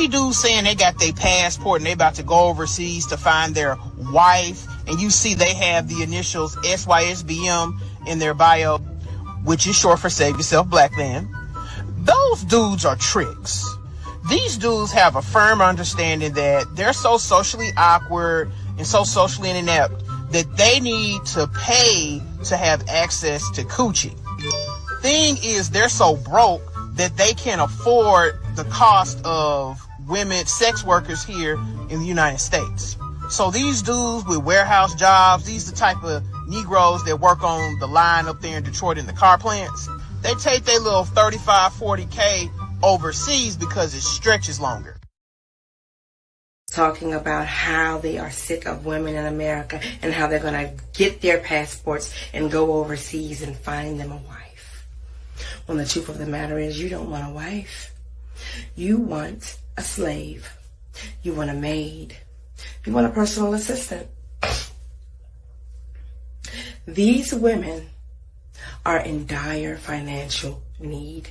dudes saying they got their passport and they about to go overseas to find their wife, and you see they have the initials SYSBM in their bio, which is short for Save Yourself Black Man. Those dudes are tricks. These dudes have a firm understanding that they're so socially awkward and so socially inept that they need to pay to have access to coochie. Thing is, they're so broke that they can't afford the cost of women, sex workers here in the United States. So these dudes with warehouse jobs, these the type of Negroes that work on the line up there in Detroit in the car plants, they take their little 35, 40K overseas because it stretches longer. Talking about how they are sick of women in America and how they're going to get their passports and go overseas and find them a wife. When the truth of the matter is, you don't want a wife. You want a slave. You want a maid. You want a personal assistant. These women are in dire financial need.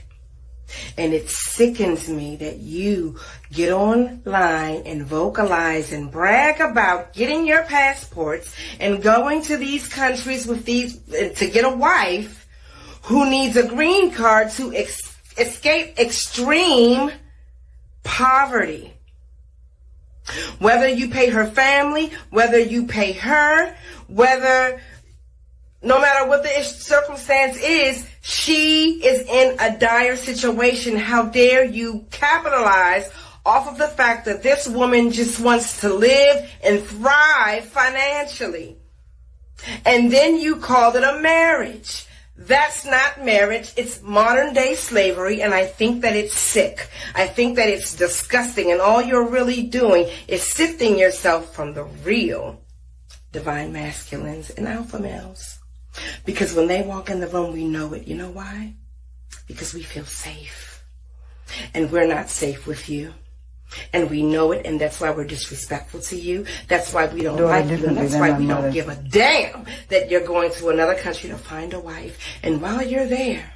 And it sickens me that you get online and vocalize and brag about getting your passports and going to these countries with these to get a wife who needs a green card to escape extreme poverty. Whether you pay her family, whether you pay her, no matter what the circumstance is, she is in a dire situation. How dare you capitalize off of the fact that this woman just wants to live and thrive financially. And then you call it a marriage. That's not marriage. It's modern day slavery, and I think that it's sick. I think that it's disgusting, and all you're really doing is sifting yourself from the real divine masculines and alpha males. Because when they walk in the room, we know it. You know why? Because we feel safe. And we're not safe with you. And we know it, and that's why we're disrespectful to you. That's why we don't like you, and that's why we don't give a damn that you're going to another country to find a wife. And while you're there,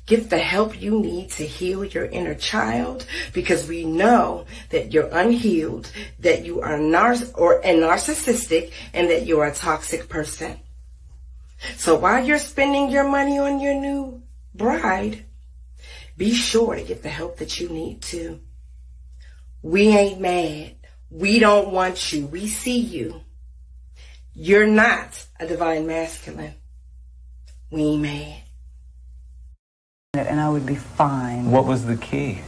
get the help you need to heal your inner child, because we know that you're unhealed, that you are narcissistic, and that you're a toxic person. So while you're spending your money on your new bride, be sure to get the help that you need to. We ain't mad. We don't want you. We see you. You're not a divine masculine. We ain't mad. And I would be fine. What was the key?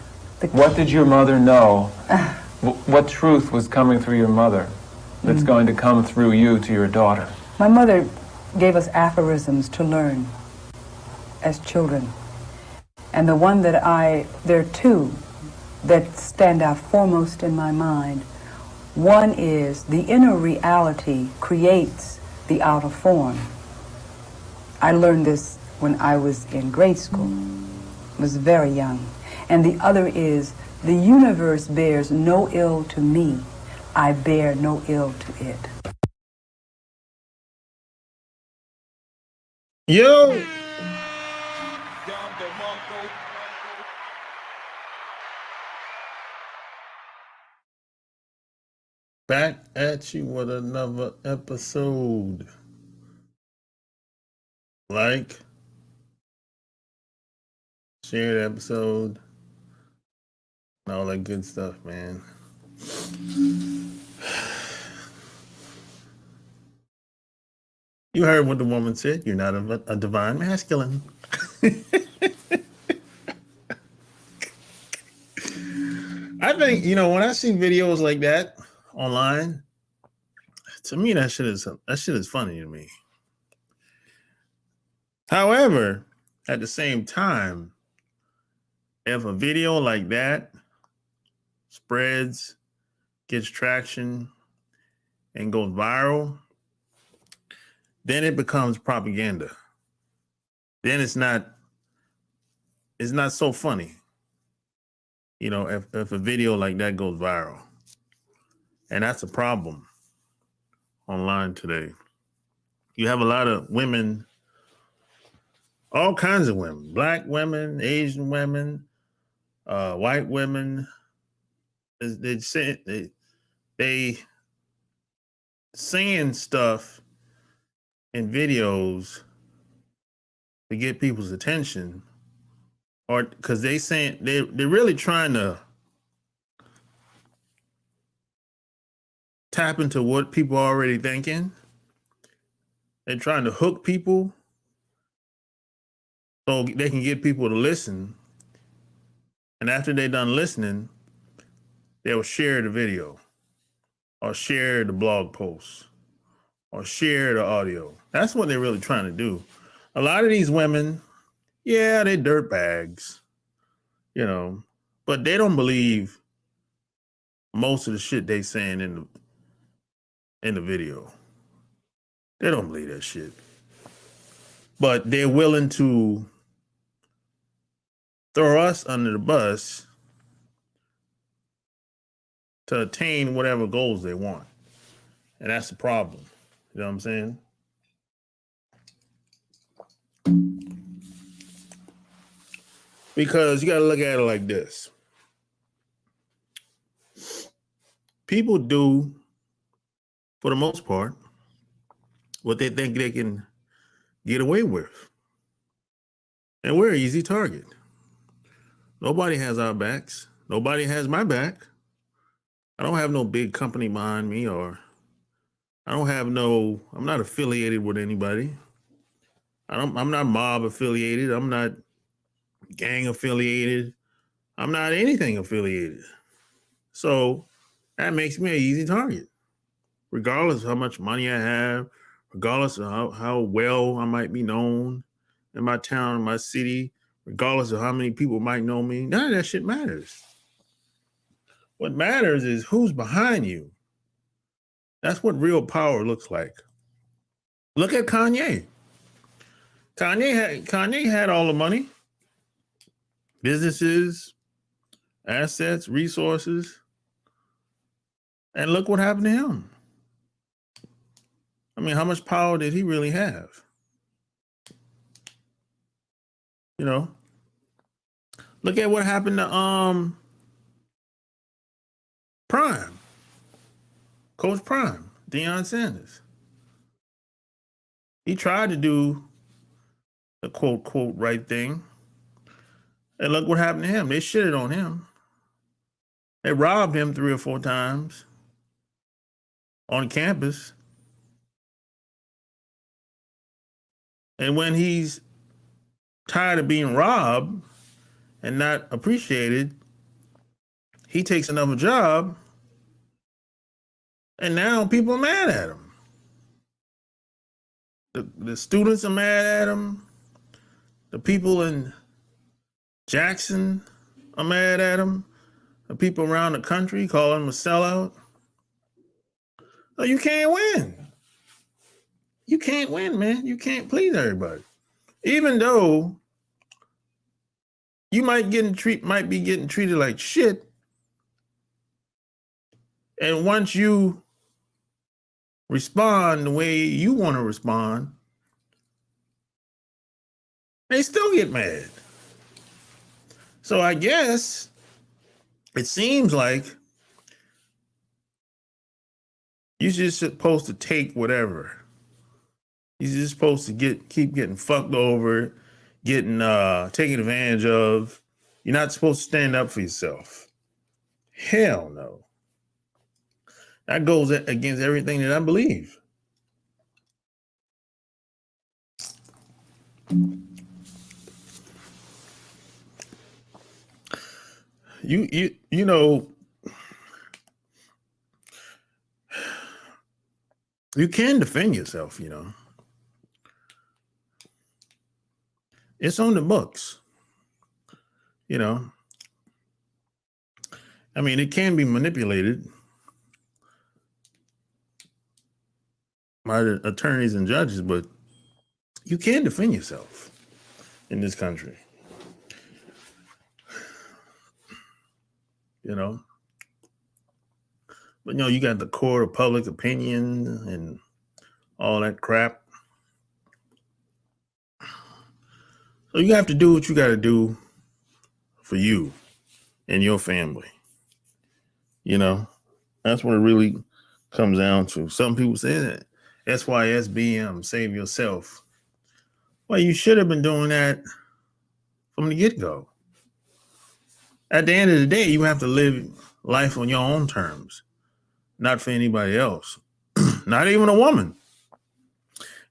What did your mother know? What truth was coming through your mother that's going to come through you to your daughter? My mother gave us aphorisms to learn as children. And there are two that stand out foremost in my mind. One is the inner reality creates the outer form. I learned this when I was in grade school. I was very young. And the other is the universe bears no ill to me. I bear no ill to it. Yo! Back at you with another episode. Like, share the episode, and all that good stuff, man. You heard what the woman said. You're not a divine masculine. I think, when I see videos like that online, to me, that shit is funny to me. However, at the same time, if a video like that spreads, gets traction, and goes viral, then it becomes propaganda. Then it's not so funny. If a video like that goes viral. And that's a problem online today. You have a lot of women, all kinds of women, black women, Asian women, white women, they saying stuff in videos to get people's attention, or because they're really trying to tap into what people are already thinking. They're trying to hook people so they can get people to listen. And after they're done listening, they'll share the video or share the blog post or share the audio. That's what they're really trying to do. A lot of these women, yeah, they dirt bags, but they don't believe most of the shit they saying in the video. They don't believe that shit. But they're willing to throw us under the bus to attain whatever goals they want. And that's the problem. You know what I'm saying? Because you got to look at it like this. People do, for the most part, what they think they can get away with. And we're an easy target. Nobody has our backs. Nobody has my back. I don't have no big company behind me, or I'm not affiliated with anybody. I'm not mob affiliated. I'm not gang affiliated. I'm not anything affiliated. So that makes me an easy target, regardless of how much money I have, regardless of how well I might be known in my town, in my city, regardless of how many people might know me. None of that shit matters. What matters is who's behind you. That's what real power looks like. Look at Kanye. Kanye had all the money, businesses, assets, resources, and look what happened to him. I mean, how much power did he really have? Look at what happened to Prime, Coach Prime, Deion Sanders. He tried to do the quote right thing, and look what happened to him. They shitted on him. They robbed him 3 or 4 times on campus. And when he's tired of being robbed and not appreciated, he takes another job, and now people are mad at him. The students are mad at him. The people in Jackson are mad at him. The people around the country call him a sellout. So you can't win. You can't win, man. You can't please everybody. Even though you might be getting treated like shit, and once you respond the way you want to respond, they still get mad. So I guess it seems like you're just supposed to take whatever. You're just supposed to keep getting fucked over, getting taken advantage of. You're not supposed to stand up for yourself. Hell no. That goes against everything that I believe. You know, you can defend yourself, It's on the books, I mean, it can be manipulated by the attorneys and judges, but you can defend yourself in this country. But you got the court of public opinion and all that crap. So you have to do what you got to do for you and your family. You know, that's what it really comes down to. Some people say that SYSBM, save yourself. Well, you should have been doing that from the get-go. At the end of the day, you have to live life on your own terms, not for anybody else, not even a woman.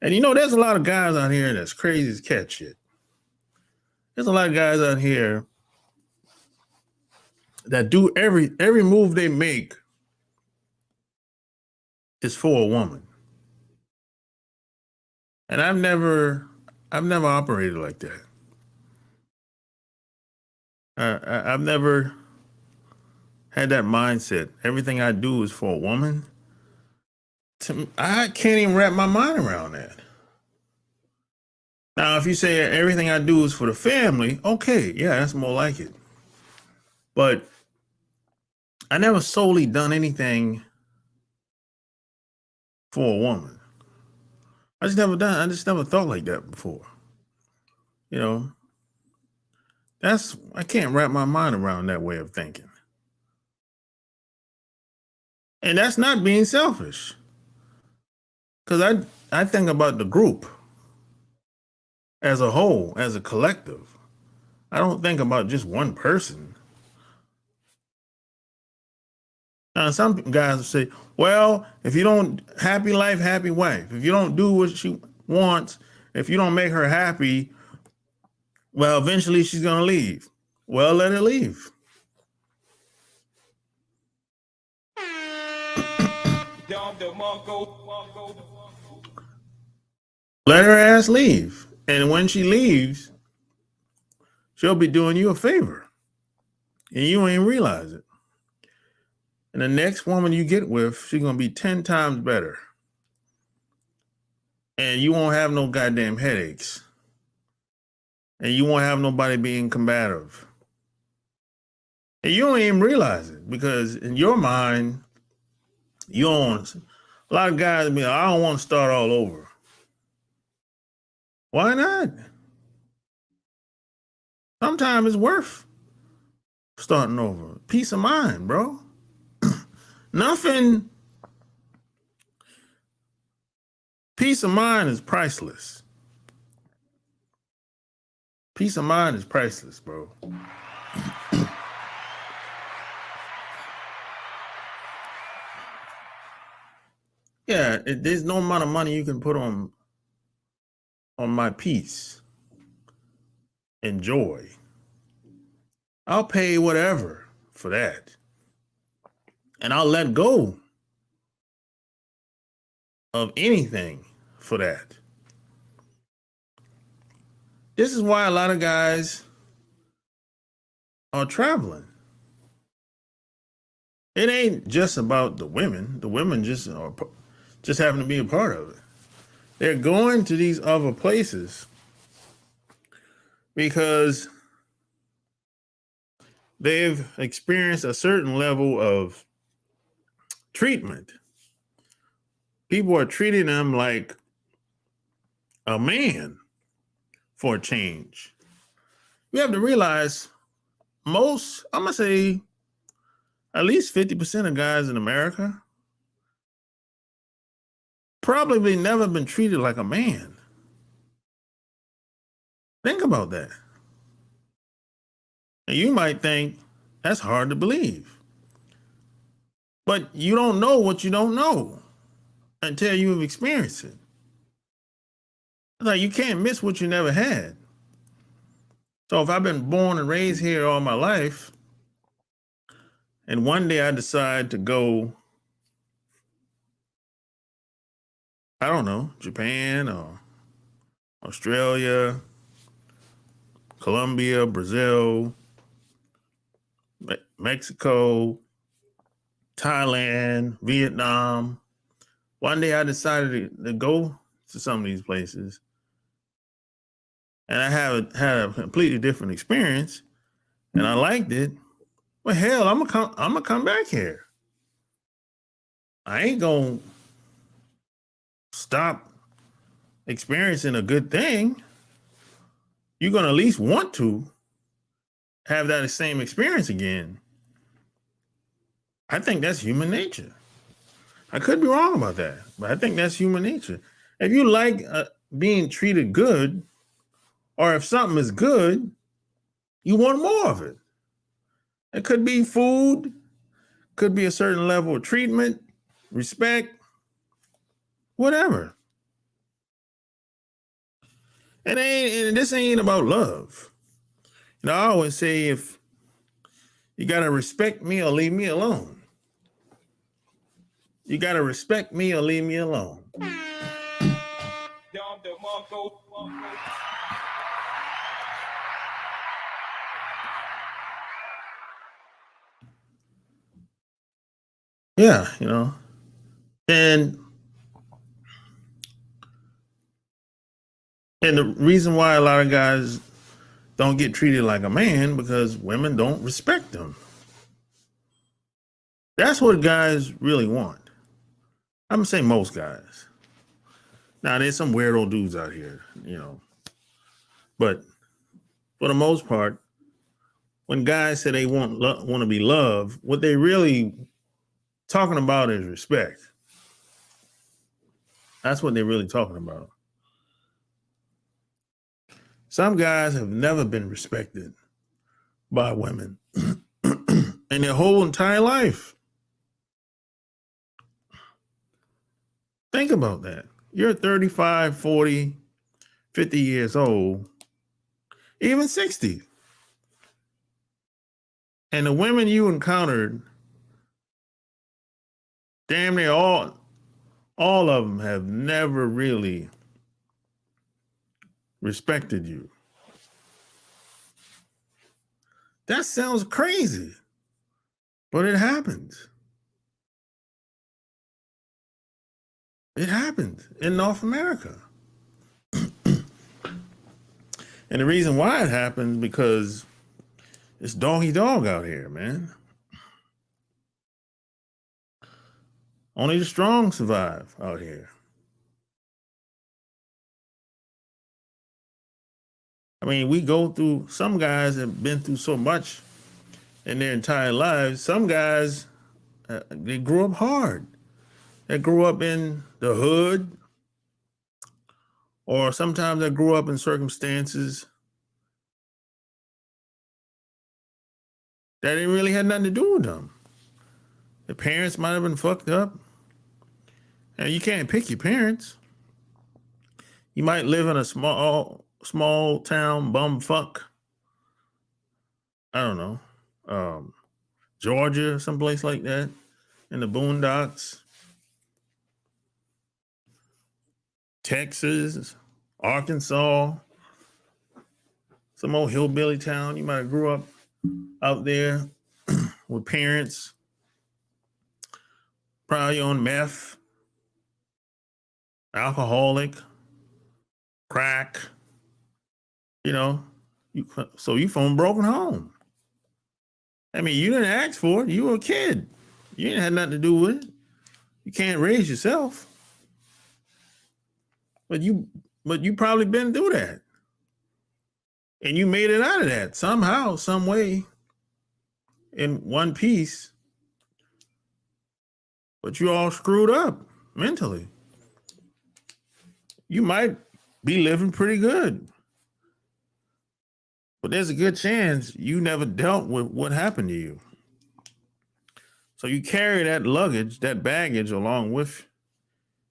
And you know, there's a lot of guys out here that's crazy as cat shit. There's a lot of guys out here that do every move they make is for a woman. And I've never operated like that. I've never had that mindset. Everything I do is for a woman. I can't even wrap my mind around that. Now, if you say everything I do is for the family, okay, yeah, that's more like it. But I never solely done anything for a woman. I just never thought like that before. You know, I can't wrap my mind around that way of thinking. And that's not being selfish. Because I think about the group as a whole, as a collective. I don't think about just one person. Now, some guys will say, well, if you don't, happy life, happy wife. If you don't do what she wants, if you don't make her happy, well, eventually she's going to leave. Well, let her leave. Let her ass leave. And when she leaves, she'll be doing you a favor. And you ain't realize it. And the next woman you get with, she's going to be 10 times better. And you won't have no goddamn headaches. And you won't have nobody being combative. And you don't even realize it because in your mind, you don't. A lot of guys be like, I don't want to start all over. Why not? Sometimes it's worth starting over. Peace of mind, bro. Nothing. Peace of mind is priceless. Peace of mind is priceless, bro. Yeah, there's no amount of money you can put on my peace and joy. I'll pay whatever for that. And I'll let go of anything for that. This is why a lot of guys are traveling. It ain't just about the women. The women just happen to be a part of it. They're going to these other places because they've experienced a certain level of treatment. People are treating them like a man for a change. You have to realize I'm going to say at least 50% of guys in America probably never been treated like a man. Think about that. And you might think that's hard to believe. But you don't know what you don't know until you've experienced it. Like you can't miss what you never had. So if I've been born and raised here all my life, and one day I decide to go, I don't know, Japan or Australia, Colombia, Brazil, Mexico, Thailand, Vietnam. One day I decided to go to some of these places and I had a completely different experience and I liked it. Well, hell, I'm gonna come back here. I ain't gonna stop experiencing a good thing. You're gonna at least want to have that same experience again. I think that's human nature. I could be wrong about that, but I think that's human nature. If you like being treated good, or if something is good, you want more of it. It could be food, could be a certain level of treatment, respect, whatever. And this ain't about love. I always say, if you gotta respect me or leave me alone. You gotta respect me or leave me alone. Yeah, And the reason why a lot of guys don't get treated like a man, because women don't respect them. That's what guys really want. I'm gonna say most guys. Now, there's some weirdo dudes out here, but for the most part, when guys say they want to be loved, what they really talking about is respect. That's what they're really talking about. Some guys have never been respected by women in their whole entire life. Think about that. You're 35, 40, 50 years old, even 60. And the women you encountered, damn near all of them have never really respected you. That sounds crazy, but it happens. It happens in North America. And the reason why it happens, because it's doggy dog out here, man. Only the strong survive out here. I mean, some guys have been through so much in their entire lives. Some guys, they grew up hard. They grew up in the hood, or sometimes they grew up in circumstances that didn't really have nothing to do with them. The parents might have been fucked up. And you can't pick your parents. You might live in a small town bumfuck. I don't know. Georgia, someplace like that, in the boondocks. Texas, Arkansas, some old hillbilly town. You might have grew up out there with parents probably on meth, alcoholic, crack, so you from a broken home. I mean, you didn't ask for it. You were a kid. You didn't have nothing to do with it. You can't raise yourself. But you probably been through that. And you made it out of that somehow, some way, in one piece. But you all screwed up mentally. You might be living pretty good, but there's a good chance you never dealt with what happened to you. So you carry that luggage, that baggage along with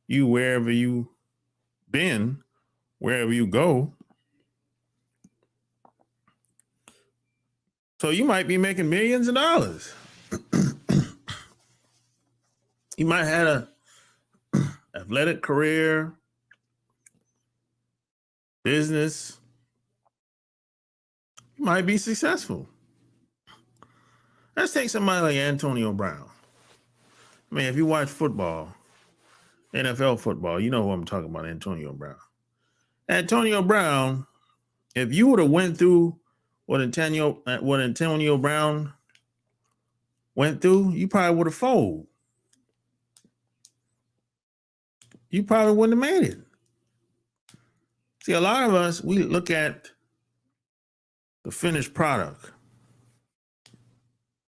you wherever you been, wherever you go. So you might be making millions of dollars. You might have an athletic career, business. You might be successful. Let's take somebody like Antonio Brown. I mean, if you watch football, NFL football, you know who I'm talking about, Antonio Brown. Antonio Brown, if you would have went through what Antonio Brown went through, you probably would have folded. You probably wouldn't have made it. See, a lot of us, we look at the finished product,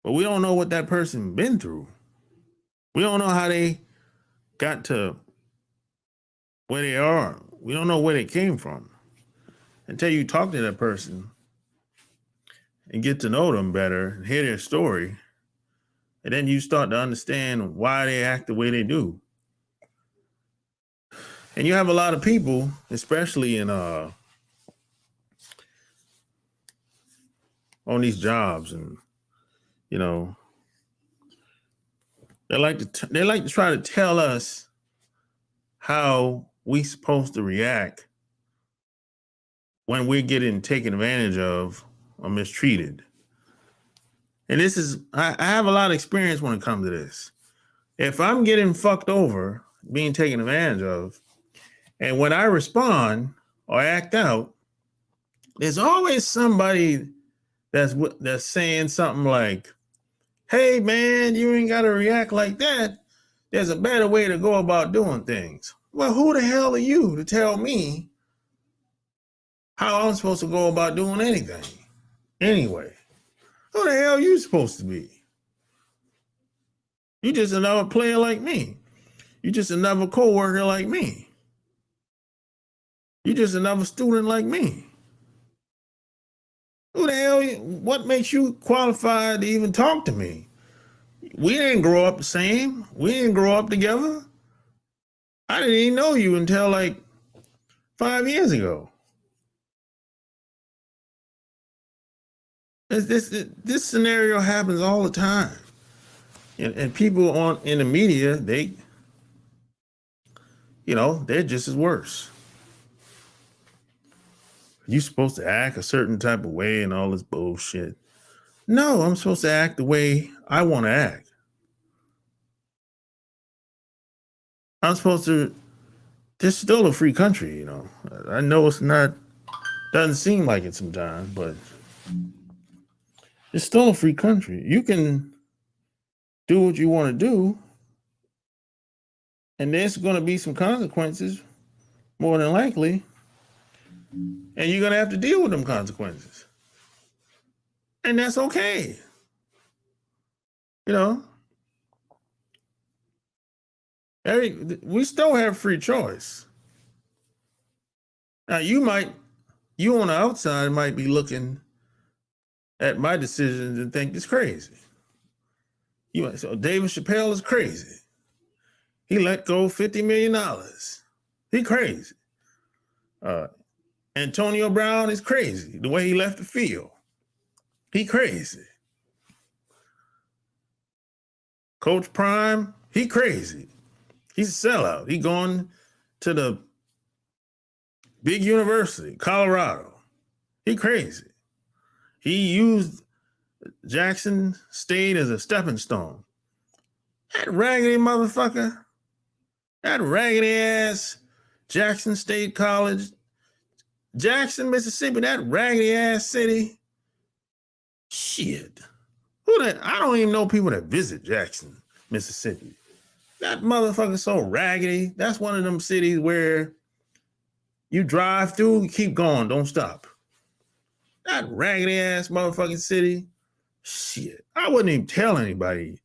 but we don't know what that person been through. We don't know how they got to where they are. We don't know where they came from until you talk to that person and get to know them better and hear their story. And then you start to understand why they act the way they do. And you have a lot of people, especially in on these jobs, and you know, they like to try to tell us how we supposed to react when we're getting taken advantage of or mistreated. And this is, I have a lot of experience when it comes to this. If I'm getting fucked over, being taken advantage of, and when I respond or act out, there's always somebody that's saying something like, hey man, you ain't got to react like that. There's a better way to go about doing things. Well, who the hell are you to tell me how I'm supposed to go about doing anything? Anyway, who the hell are you supposed to be? You just another player like me. You just another coworker like me. You just another student like me. Who the hell, what makes you qualified to even talk to me? We didn't grow up the same. We didn't grow up together. I didn't even know you until like 5 years ago. This scenario happens all the time. And people in the media, they're just as worse. You're supposed to act a certain type of way and all this bullshit. No, I'm supposed to act the way I want to act. I'm supposed to, this is still a free country, you know. I know it's not, doesn't seem like it sometimes, but it's still a free country. You can do what you want to do, and there's going to be some consequences, more than likely, and you're going to have to deal with them consequences. And that's okay. You know, we still have free choice. Now, you on the outside might be looking at my decisions and think it's crazy. So David Chappelle is crazy. He let go $50 million. He crazy. Antonio Brown is crazy. The way he left the field. He crazy. Coach Prime, he crazy. He's a sellout. He going to the big university, Colorado. He crazy. He used Jackson State as a stepping stone. That raggedy motherfucker, that raggedy ass Jackson State College, Jackson, Mississippi, that raggedy ass city. Shit. I don't even know people that visit Jackson, Mississippi. That motherfucker's so raggedy. That's one of them cities where you drive through, you keep going, don't stop. That raggedy ass motherfucking city. Shit. I wouldn't even tell anybody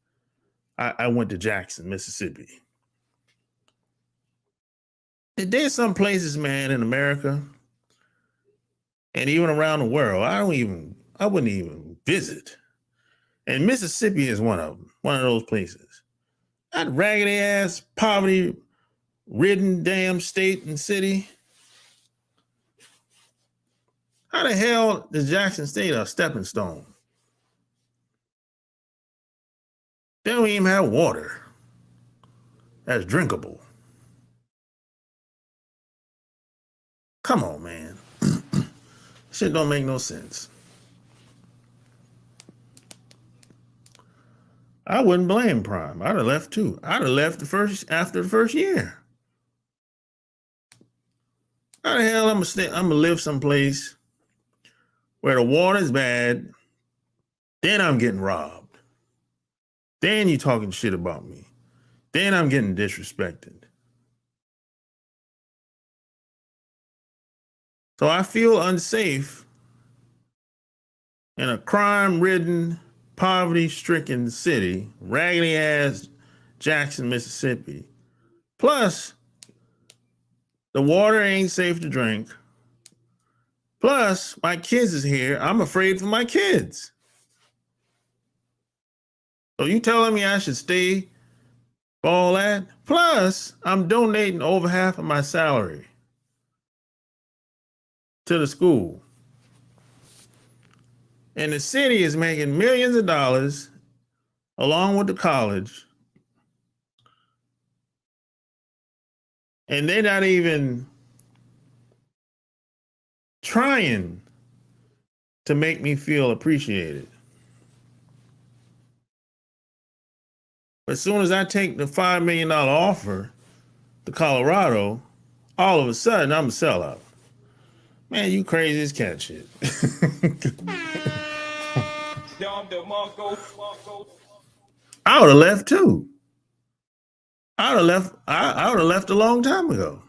I went to Jackson, Mississippi. There's some places, man, in America and even around the world, I wouldn't even visit. And Mississippi is one of them, one of those places. That raggedy ass, poverty-ridden damn state and city. How the hell is Jackson State a stepping stone? They don't even have water that's drinkable. Come on, man. Shit don't make no sense. I wouldn't blame Prime. I'd have left too. I'd have left after the first year. How the hell I'm gonna live someplace where the water is bad, then I'm getting robbed. Then you talking shit about me. Then I'm getting disrespected. So I feel unsafe in a crime-ridden, poverty-stricken city, raggedy-ass Jackson, Mississippi. Plus, the water ain't safe to drink. Plus, my kids is here. I'm afraid for my kids. So you telling me I should stay for all that? Plus, I'm donating over half of my salary to the school. And the city is making millions of dollars along with the college. And they're not even trying to make me feel appreciated. As soon as I take the $5 million offer to Colorado, all of a sudden I'm a sellout. Man, you crazy as cat shit. I would have left too. I would have left a long time ago.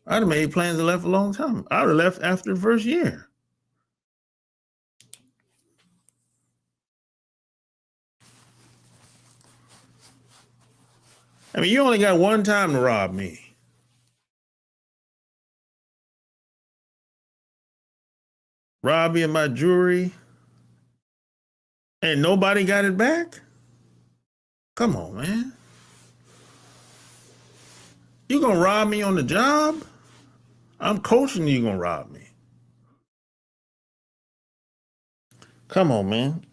I'd have made plans to left a long time. I would have left after the first year. I mean, you only got one time to rob me. Rob me of my jewelry, and nobody got it back? Come on, man. You gonna rob me on the job? I'm coaching you gonna rob me. Come on, man.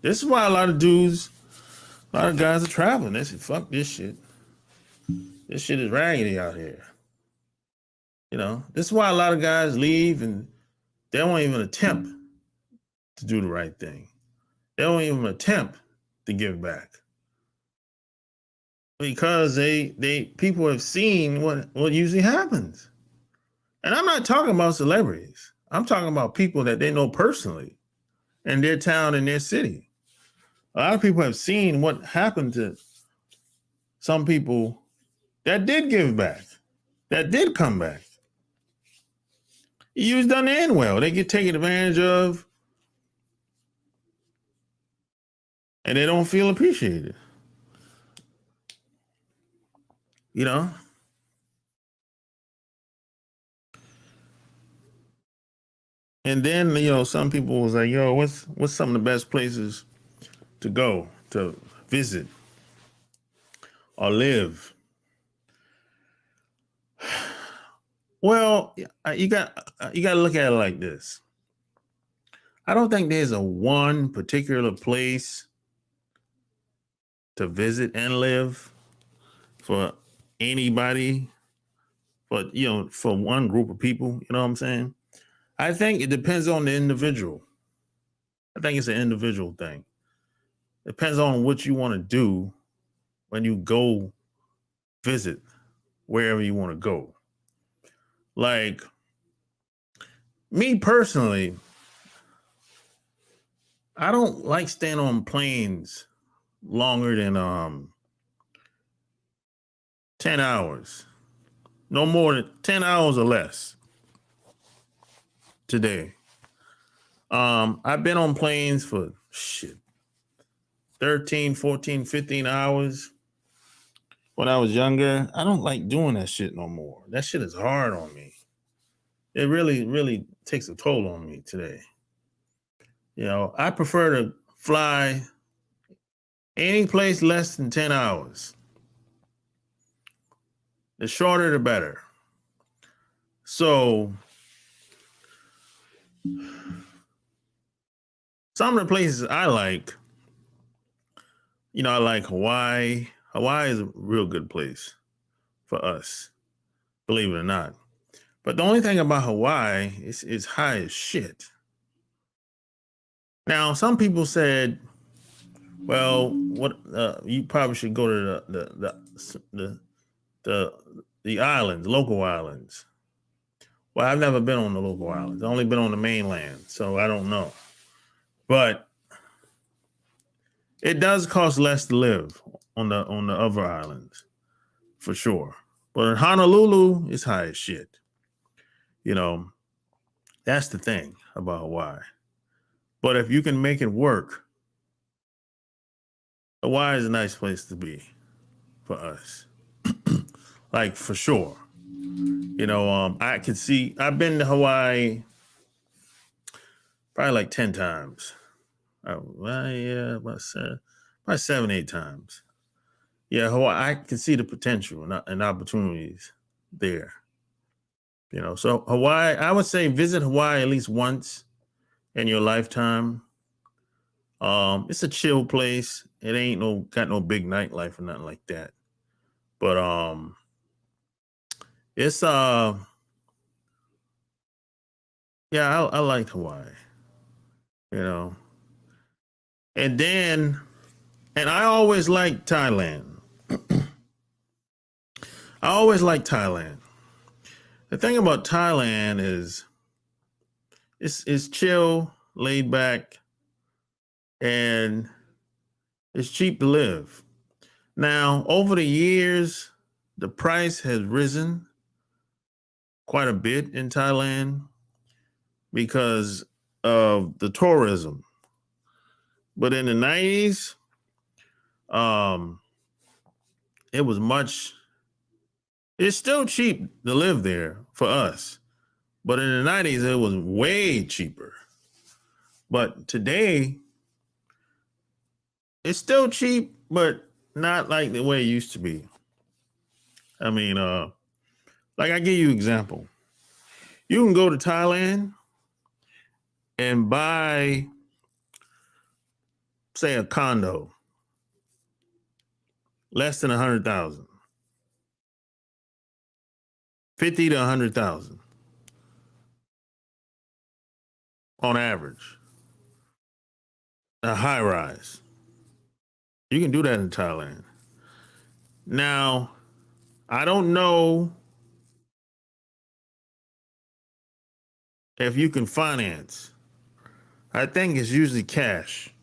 This is why a lot of guys are traveling. They say, fuck this shit. This shit is raggedy out here. You know, this is why a lot of guys leave and they won't even attempt to do the right thing. They won't even attempt to give back. Because people have seen what usually happens. And I'm not talking about celebrities. I'm talking about people that they know personally in their town, in their city. A lot of people have seen what happened to some people that did give back, that did come back. You done the end well. They get taken advantage of and they don't feel appreciated. You know? And then, you know, some people was like, yo, what's some of the best places to go, to visit or live? Well, you got to look at it like this. I don't think there's a one particular place to visit and live for anybody, but for one group of people. You know what I'm saying? I think it depends on the individual. I think it's an individual thing. Depends on what you want to do when you go visit wherever you want to go. Like me personally, I don't like staying on planes longer than 10 hours. No more than 10 hours or less today. I've been on planes for 13, 14, 15 hours when I was younger. I don't like doing that shit no more. That shit is hard on me. It really, really takes a toll on me today. You know, I prefer to fly any place less than 10 hours. The shorter, the better. So, some of the places I like, I like Hawaii. Hawaii is a real good place for us, believe it or not. But the only thing about Hawaii is it's high as shit. Now, some people said, well, you probably should go to the islands, local islands. Well, I've never been on the local islands. I've only been on the mainland, so I don't know. But it does cost less to live on the other islands, for sure. But in Honolulu, it's high as shit. That's the thing about Hawaii. But if you can make it work, Hawaii is a nice place to be. for us. Like, for sure. You know, I could see, I've been to Hawaii probably like 10 times. Well, yeah, about 7, 8 times. Yeah, Hawaii, I can see the potential and opportunities there. You know, so Hawaii, I would say visit Hawaii at least once in your lifetime. It's a chill place. It ain't got no big nightlife or nothing like that. But it's yeah, I like Hawaii. You know, and I always liked Thailand. I always liked Thailand. The thing about Thailand is it's chill, laid back, and it's cheap to live. Now, over the years, the price has risen quite a bit in Thailand because of the tourism. But in the 90s, it was it's still cheap to live there for us. But in the 90s, it was way cheaper. But today, it's still cheap, but not like the way it used to be. I mean, like I give you an example. You can go to Thailand and buy, say, a condo, less than 100,000, 50 to 100,000 on average. A high rise. You can do that in Thailand. Now, I don't know if you can finance. I think it's usually cash.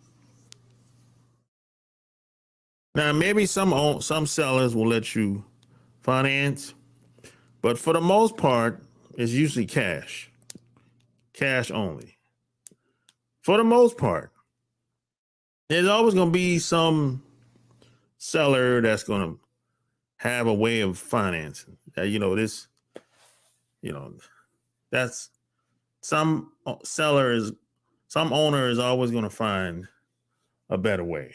Now, maybe some sellers will let you finance, but for the most part, it's usually cash. Cash only. For the most part. There's always going to be some seller that's going to have a way of financing. That's some owner is always going to find a better way.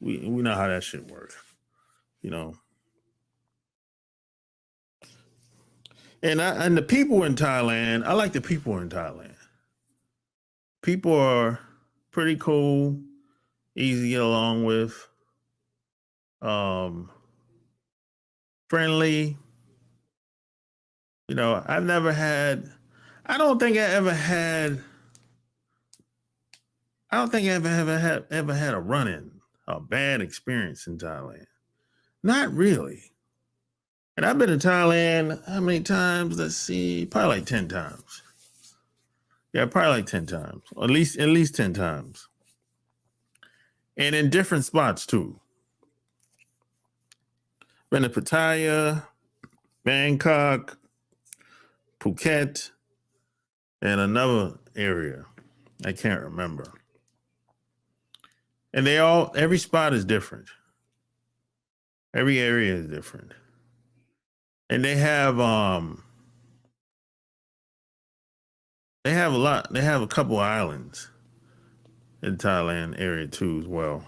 We know how that shit works, you know. And the people in Thailand, I like the people in Thailand. People are pretty cool, easy to get along with, friendly. You know, I don't think I ever had a run-in, a bad experience in Thailand. Not really. And I've been to Thailand how many times? Let's see, probably like 10 times. Yeah, probably like 10 times. At least 10 times. And in different spots too. Been to Pattaya, Bangkok, Phuket, and another area. I can't remember. And every spot is different. Every area is different. And they have a couple islands in Thailand area too as well.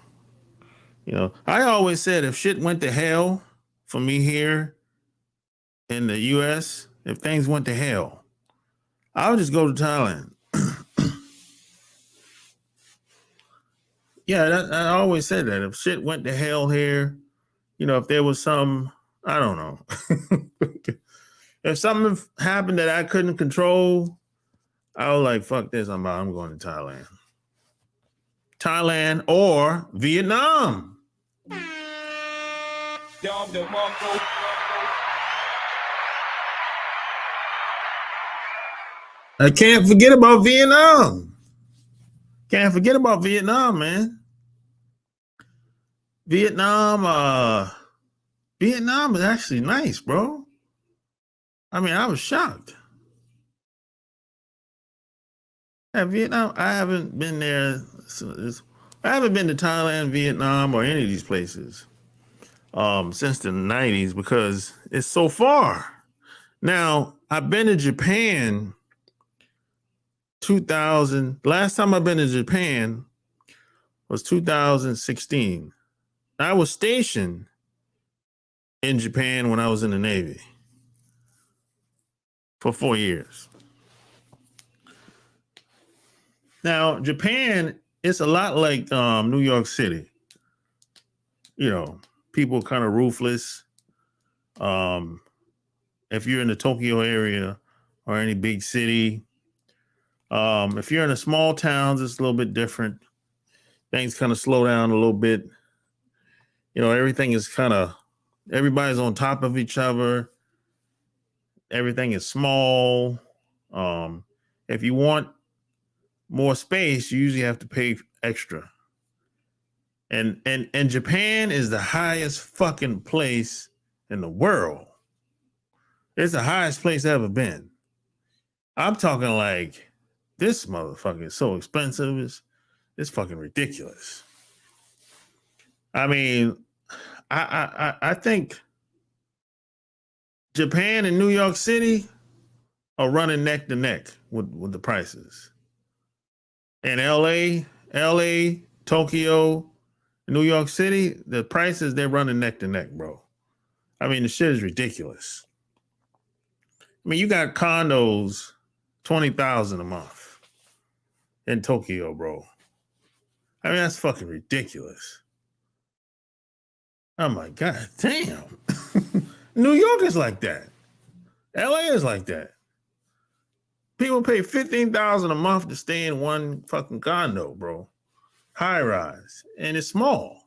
You know, I always said if shit went to hell for me here in the US, if things went to hell, I would just go to Thailand. Yeah, I always said that. If shit went to hell here, you know, if there was I don't know. If something happened that I couldn't control, I was like, fuck this, I'm going to Thailand. Thailand or Vietnam. I can't forget about Vietnam. Can't forget about Vietnam, man. Vietnam is actually nice, bro. I mean, I was shocked. At Vietnam, I haven't been there. I haven't been to Thailand, Vietnam, or any of these places. since the 90s because it's so far. Now, I've been to Japan 2000. Last time I've been to Japan was 2016. I was stationed in Japan when I was in the Navy for 4 years. Now, Japan, it's a lot like New York City. You know, people kind of ruthless. If you're in the Tokyo area or any big city, if you're in a small towns, it's a little bit different. Things kind of slow down a little bit. You know, everything is everybody's on top of each other. Everything is small. If you want more space, you usually have to pay extra. And Japan is the highest fucking place in the world. It's the highest place I've ever been. I'm talking like this motherfucker is so expensive. It's fucking ridiculous. I mean, I think Japan and New York City are running neck to neck with the prices. And LA, Tokyo, New York City, the prices, they're running neck to neck, bro. I mean, the shit is ridiculous. I mean, you got condos, $20,000 a month in Tokyo, bro. I mean, that's fucking ridiculous. I'm like, God damn. New York is like that. LA is like that. People pay $15,000 a month to stay in one fucking condo, bro. High rise. And it's small.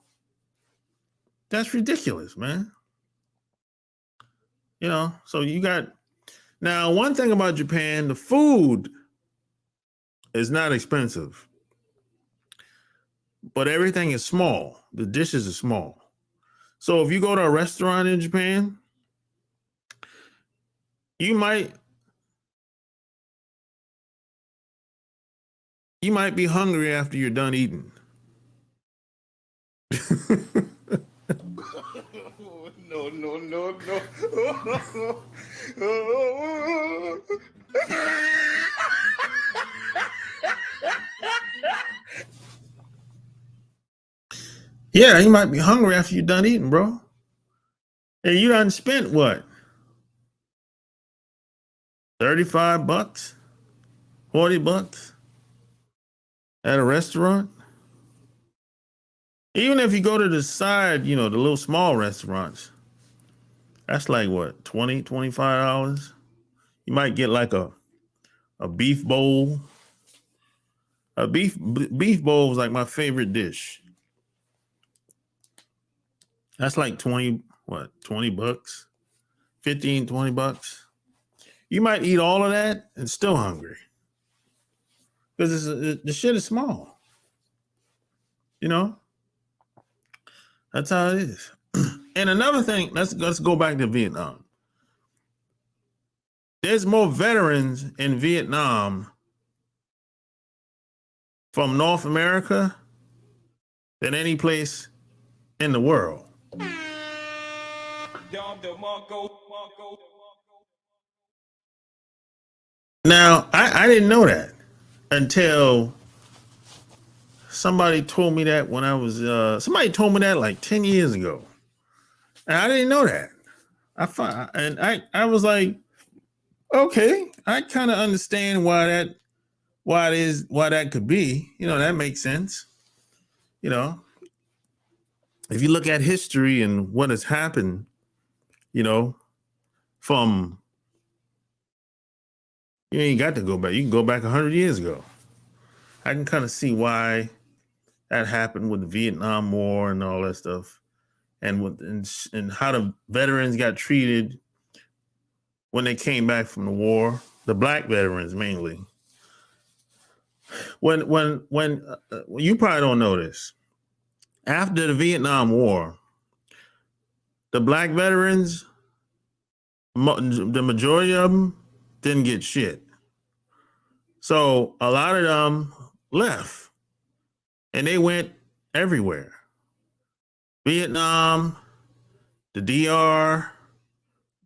That's ridiculous, man. You know, so you got... Now, one thing about Japan, the food is not expensive. But everything is small. The dishes are small. So if you go to a restaurant in Japan, you might be hungry after you're done eating. No. Yeah, you might be hungry after you're done eating, bro. And you done spent what? $35, $40 at a restaurant? Even if you go to the side, you know, the little small restaurants, that's like what, $20, $25? You might get like a beef bowl. A beef bowl was like my favorite dish. That's like 20 bucks, 15, 20 bucks. You might eat all of that and still hungry because the shit is small. You know, that's how it is. And another thing, let's go back to Vietnam. There's more veterans in Vietnam from North America than any place in the world. Now, I didn't know that until somebody told me that when I was, somebody told me that like 10 years ago. And I didn't know that. I was like, okay, I kind of understand why that could be. You know, that makes sense. You know, if you look at history and what has happened, you know, from, you ain't got to go back. You can go back 100 years ago. I can kind of see why that happened with the Vietnam War and all that stuff, and how the veterans got treated when they came back from the war. The black veterans mainly. When you probably don't know this. After the Vietnam War, the black veterans, the majority of them didn't get shit. So a lot of them left and they went everywhere. Vietnam, the DR,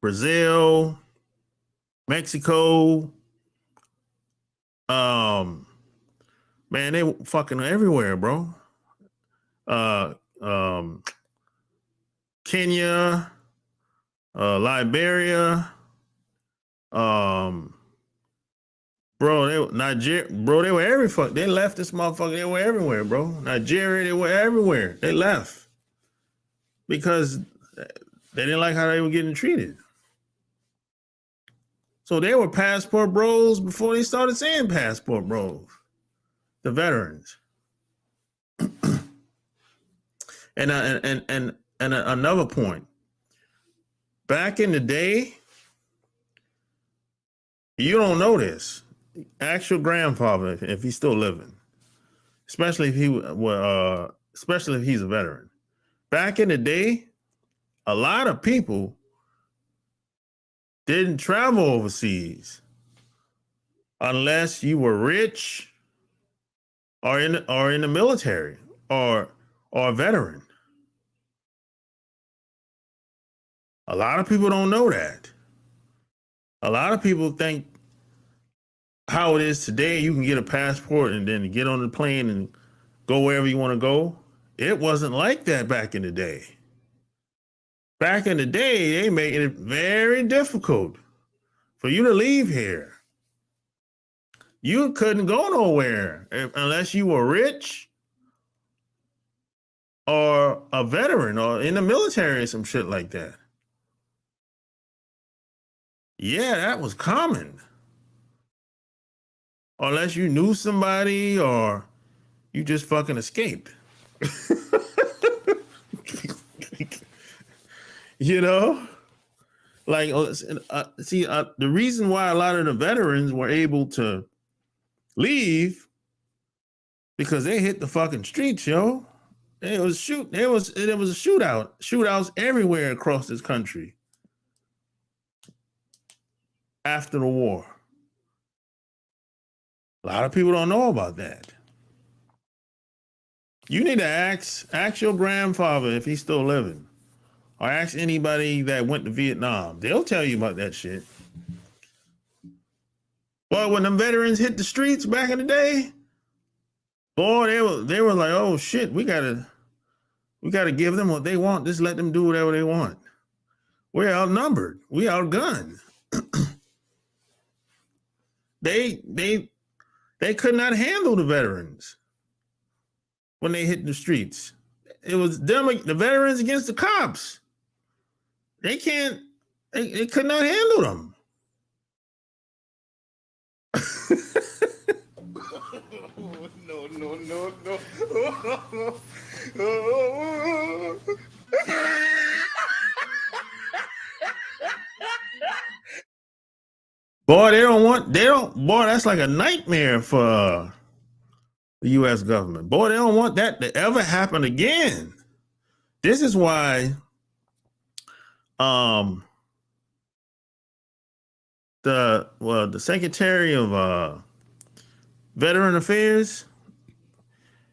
Brazil, Mexico. Man, they fucking everywhere, bro. Kenya, Liberia, they were every fuck. They left this motherfucker. They were everywhere, bro. Nigeria, they were everywhere. They left because they didn't like how they were getting treated. So they were passport bros before they started saying passport bros. The veterans. and another point. Back in the day, you don't know this. Ask your grandfather if he's still living, especially if he's a veteran. Back in the day, a lot of people didn't travel overseas unless you were rich or in the military or a veteran. A lot of people don't know that. A lot of people think how it is today, you can get a passport and then get on the plane and go wherever you want to go. It wasn't like that back in the day. Back in the day, they made it very difficult for you to leave here. You couldn't go nowhere unless you were rich or a veteran or in the military or some shit like that. Yeah, that was common. Unless you knew somebody or you just fucking escaped. You know? Like, the reason why a lot of the veterans were able to leave because they hit the fucking streets, yo. There was a shootouts everywhere across this country after the war. A lot of people don't know about that. You need to ask your grandfather if he's still living, or ask anybody that went to Vietnam. They'll tell you about that shit. Boy, when them veterans hit the streets back in the day, boy, they were like, oh shit, we gotta give them what they want. Just let them do whatever they want. We're outnumbered. We outgunned. They could not handle the veterans when they hit the streets. It was them, the veterans against the cops. They could not handle them. No. Boy, boy, that's like a nightmare for the U.S. government. Boy, they don't want that to ever happen again. This is why the Secretary of Veteran Affairs,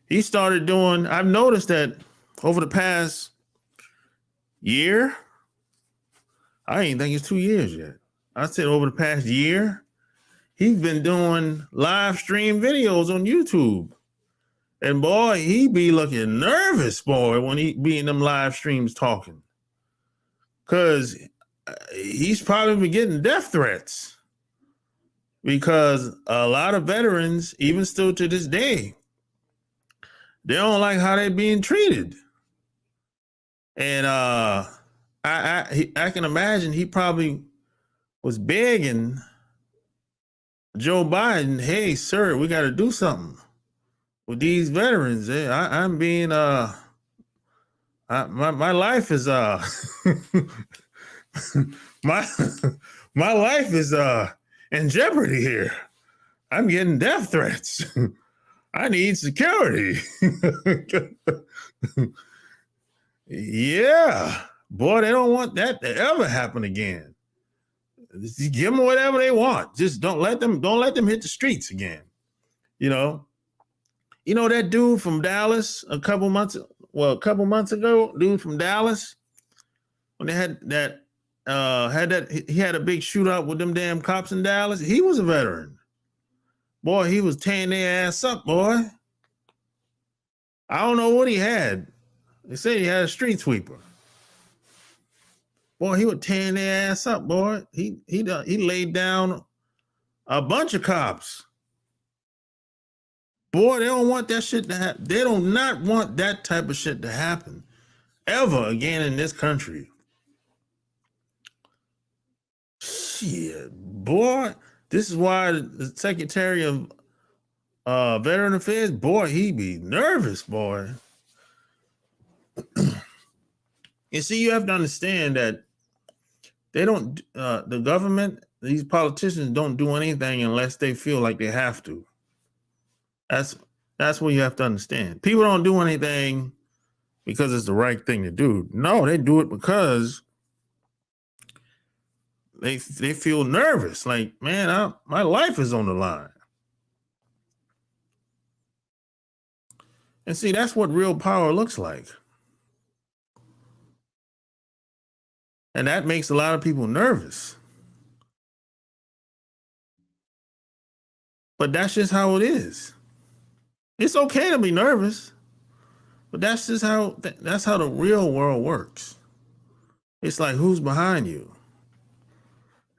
he started doing, I've noticed that over the past year, I ain't think it's 2 years yet. I said over the past year, he's been doing live stream videos on YouTube. And boy, he be looking nervous, boy, when he be in them live streams talking. Because he's probably been getting death threats. Because a lot of veterans, even still to this day, they don't like how they're being treated. And I can imagine he probably was begging Joe Biden, hey, sir, we got to do something with these veterans. I'm being, my life is, my life is in jeopardy here. I'm getting death threats. I need security. Yeah, boy, they don't want that to ever happen again. Just give them whatever they want. Just don't let them hit the streets again. You know that dude from Dallas a couple months ago, dude from Dallas, when they had that he had a big shootout with them damn cops in Dallas. He was a veteran. Boy, he was tearing their ass up, boy. I don't know what he had. They say he had a street sweeper. Boy, he was tearing their ass up, boy. He laid down a bunch of cops. Boy, they don't want that shit to happen. They do not want that type of shit to happen ever again in this country. Shit, boy. This is why the Secretary of Veteran Affairs, boy, he be nervous, boy. You see, you have to understand that they don't, the government, these politicians don't do anything unless they feel like they have to. That's what you have to understand. People don't do anything because it's the right thing to do. No, they do it because they feel nervous. Like, man, my life is on the line. And see, that's what real power looks like. And that makes a lot of people nervous. But that's just how it is. It's okay to be nervous, but that's just how the real world works. It's like, who's behind you?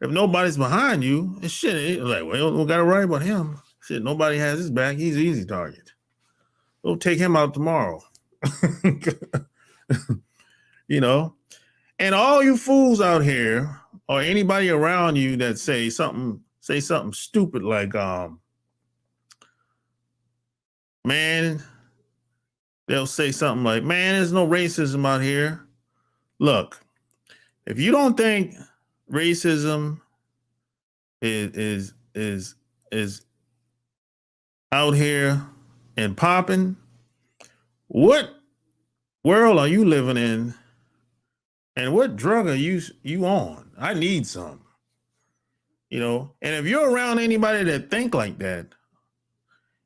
If nobody's behind you, it's shit. It's like, well, we got to worry about him. Shit, nobody has his back. He's an easy target. We'll take him out tomorrow. You know? And all you fools out here, or anybody around you that say something stupid like, man, they'll say something like, man, there's no racism out here. Look, if you don't think racism is out here and popping, what world are you living in? And what drug are you on? I need some. You know, and if you're around anybody that think like that,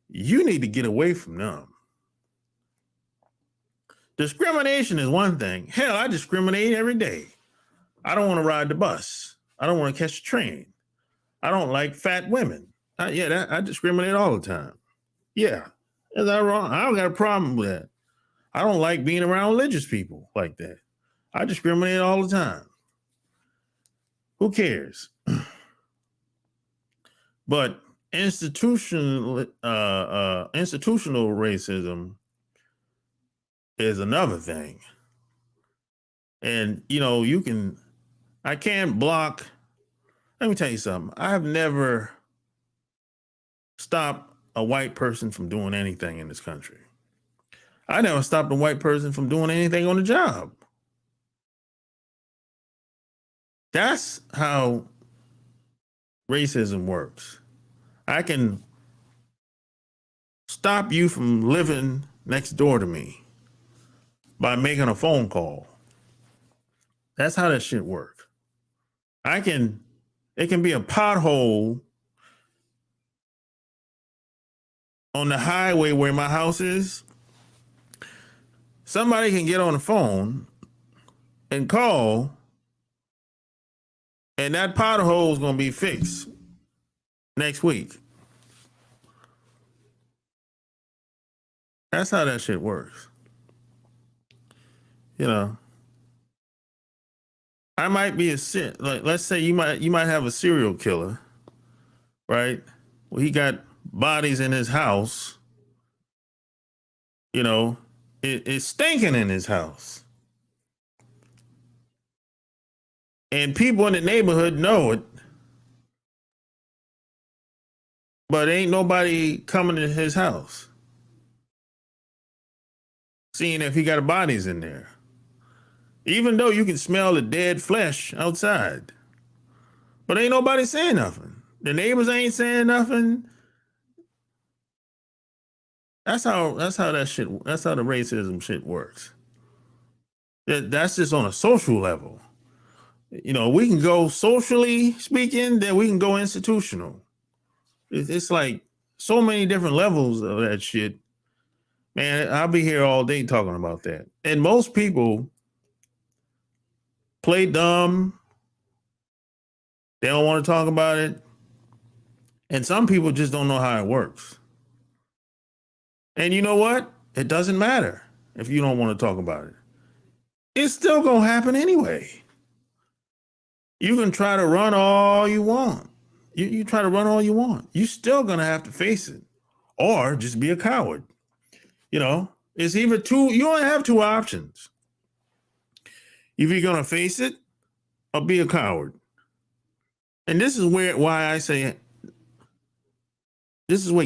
you need to get away from them. Discrimination is one thing. Hell, I discriminate every day. I don't want to ride the bus. I don't want to catch the train. I don't like fat women. I discriminate all the time. Yeah, is that wrong? I don't got a problem with that. I don't like being around religious people like that. I discriminate all the time. Who cares? But institutional racism is another thing. And, you know, I can't block. Let me tell you something. I have never stopped a white person from doing anything in this country. I never stopped a white person from doing anything on the job. That's how racism works. I can stop you from living next door to me by making a phone call. That's how that shit works. It can be a pothole on the highway where my house is. Somebody can get on the phone and call, and that pothole is going to be fixed next week. That's how that shit works. You know, I might be like, let's say you might have a serial killer, right? Well, he got bodies in his house. You know, it's stinking in his house. And people in the neighborhood know it. But ain't nobody coming to his house, seeing if he got bodies in there. Even though you can smell the dead flesh outside. But ain't nobody saying nothing. The neighbors ain't saying nothing. That's how the racism shit works. That's just on a social level. You know, we can go socially speaking, then we can go institutional. It's like so many different levels of that shit. Man, I'll be here all day talking about that. And most people play dumb. They don't want to talk about it. And some people just don't know how it works. And you know what? It doesn't matter if you don't want to talk about it. It's still going to happen anyway. You can try to run all you want. You try to run all you want. You're still going to have to face it or just be a coward. You know, it's either two. You only have two options. Either you're going to face it or be a coward. And this is why I say this is where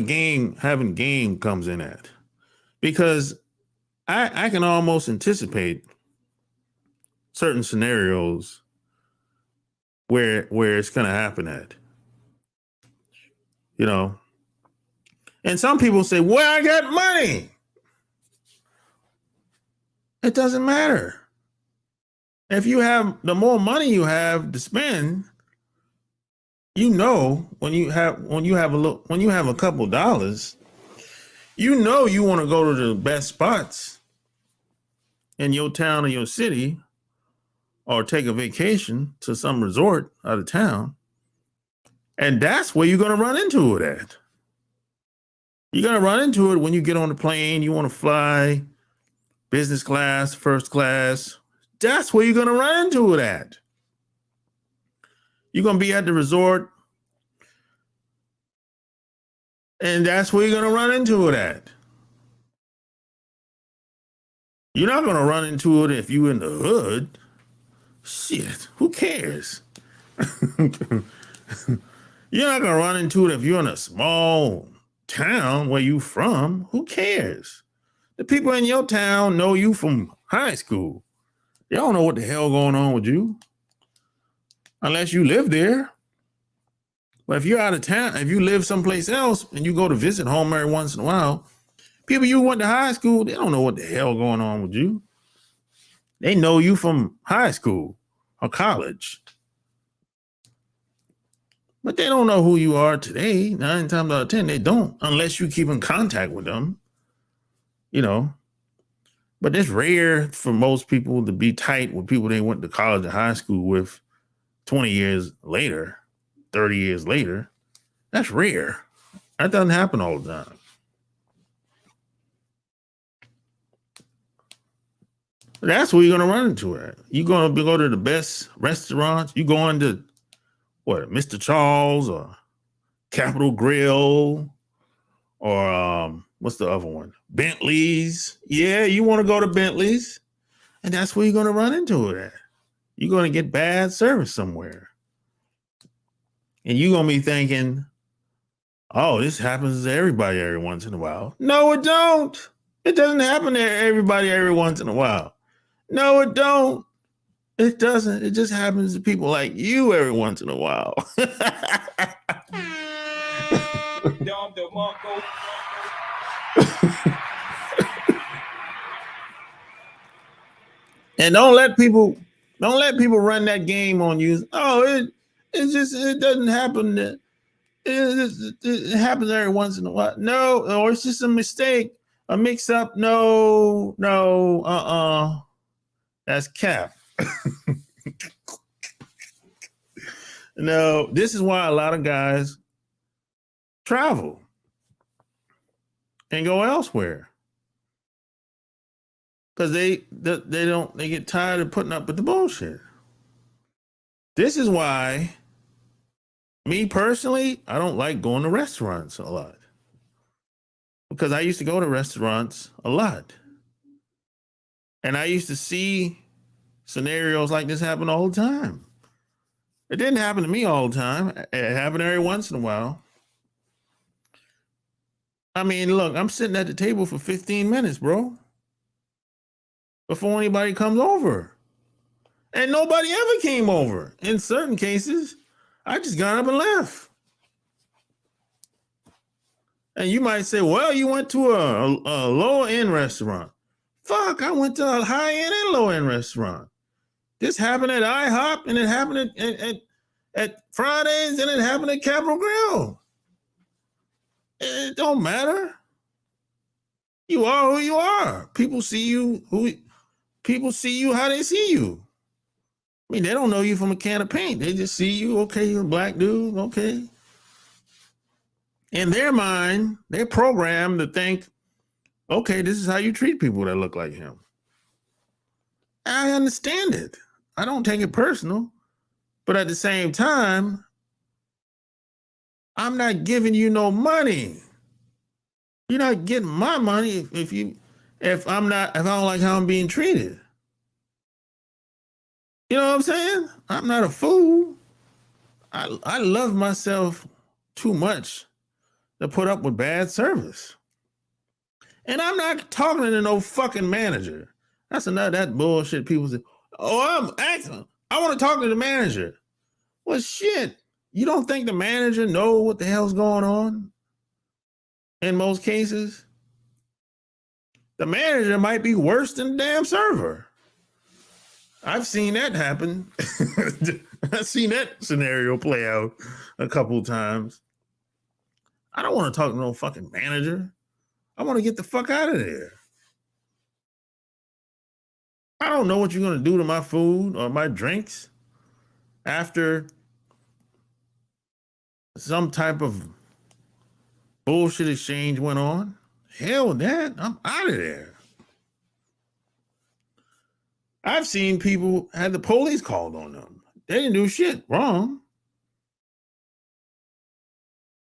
having game comes in at. Because I can almost anticipate certain scenarios where it's going to happen at. You know, and some people say, well, I got money. It doesn't matter. If you have, the more money you have to spend, you know, when you have a couple dollars, you know, you want to go to the best spots in your town or your city, or take a vacation to some resort out of town. And that's where you're going to run into it at. You're going to run into it when you get on the plane, you want to fly business class, first class. That's where you're going to run into it at. You're going to be at the resort, and that's where you're going to run into it at. You're not going to run into it if you're in the hood. Shit, who cares? You're not going to run into it if you're in a small town where you from. Who cares? The people in your town know you from high school. They don't know what the hell going on with you unless you live there. But if you're out of town, if you live someplace else and you go to visit home every once in a while, people you went to high school, they don't know what the hell going on with you. They know you from high school or college. But they don't know who you are today. 9 times out of 10, they don't, unless you keep in contact with them, you know. But it's rare for most people to be tight with people they went to college and high school with 20 years later, 30 years later. That's rare. That doesn't happen all the time. That's where you're going to run into it. You're going to go to the best restaurants. You're going to, what, Mr. Charles or Capitol Grill or what's the other one? Bentley's. Yeah, you want to go to Bentley's. And that's where you're going to run into it at. You're going to get bad service somewhere. And you're going to be thinking, oh, this happens to everybody every once in a while. No, it don't. It doesn't happen to everybody every once in a while. No, it don't. It doesn't. It just happens to people like you every once in a while. And don't let people run that game on you. Oh, it doesn't happen. It happens every once in a while. No, or it's just a mistake, a mix up. No, that's cap. No, this is why a lot of guys travel and go elsewhere. Because they get tired of putting up with the bullshit. This is why, me personally, I don't like going to restaurants a lot. Because I used to go to restaurants a lot. And I used to see scenarios like this happen all the time. It didn't happen to me all the time. It happened every once in a while. I mean, look, I'm sitting at the table for 15 minutes, bro, before anybody comes over. And nobody ever came over. In certain cases, I just got up and left. And you might say, well, you went to a lower-end restaurant. Fuck, I went to a high-end and low-end restaurant. This happened at IHOP, and it happened at Fridays, and it happened at Capitol Grill. It don't matter. You are who you are. People see you how they see you. I mean, they don't know you from a can of paint. They just see you, okay, you're a black dude, okay. In their mind, they're programmed to think, okay, this is how you treat people that look like him. I understand it. I don't take it personal. But at the same time, I'm not giving you no money. You're not getting my money if I don't like how I'm being treated. You know what I'm saying? I'm not a fool. I love myself too much to put up with bad service. And I'm not talking to no fucking manager. That's that bullshit people say, oh, I want to talk to the manager. Well, shit. You don't think the manager know what the hell's going on? In most cases, the manager might be worse than the damn server. I've seen that happen. I've seen that scenario play out a couple of times. I don't want to talk to no fucking manager. I want to get the fuck out of there. I don't know what you're going to do to my food or my drinks after some type of bullshit exchange went on. Hell with that. I'm out of there. I've seen people had the police called on them. They didn't do shit wrong.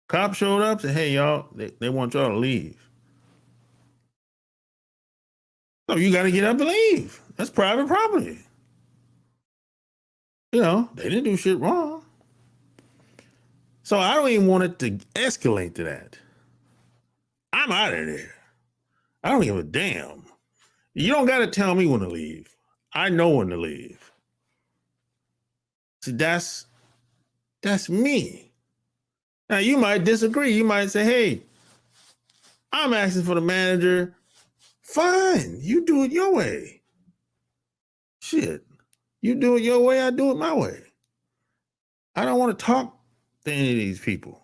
Cop showed up, said, hey, y'all, they want y'all to leave. So you got to get up and leave. That's private property. You know, they didn't do shit wrong. So I don't even want it to escalate to that. I'm out of there. I don't give a damn. You don't got to tell me when to leave. I know when to leave. See, that's me. Now, you might disagree. You might say, hey, I'm asking for the manager. Fine. You do it your way. Shit. You do it your way, I do it my way. I don't want to talk to any of these people.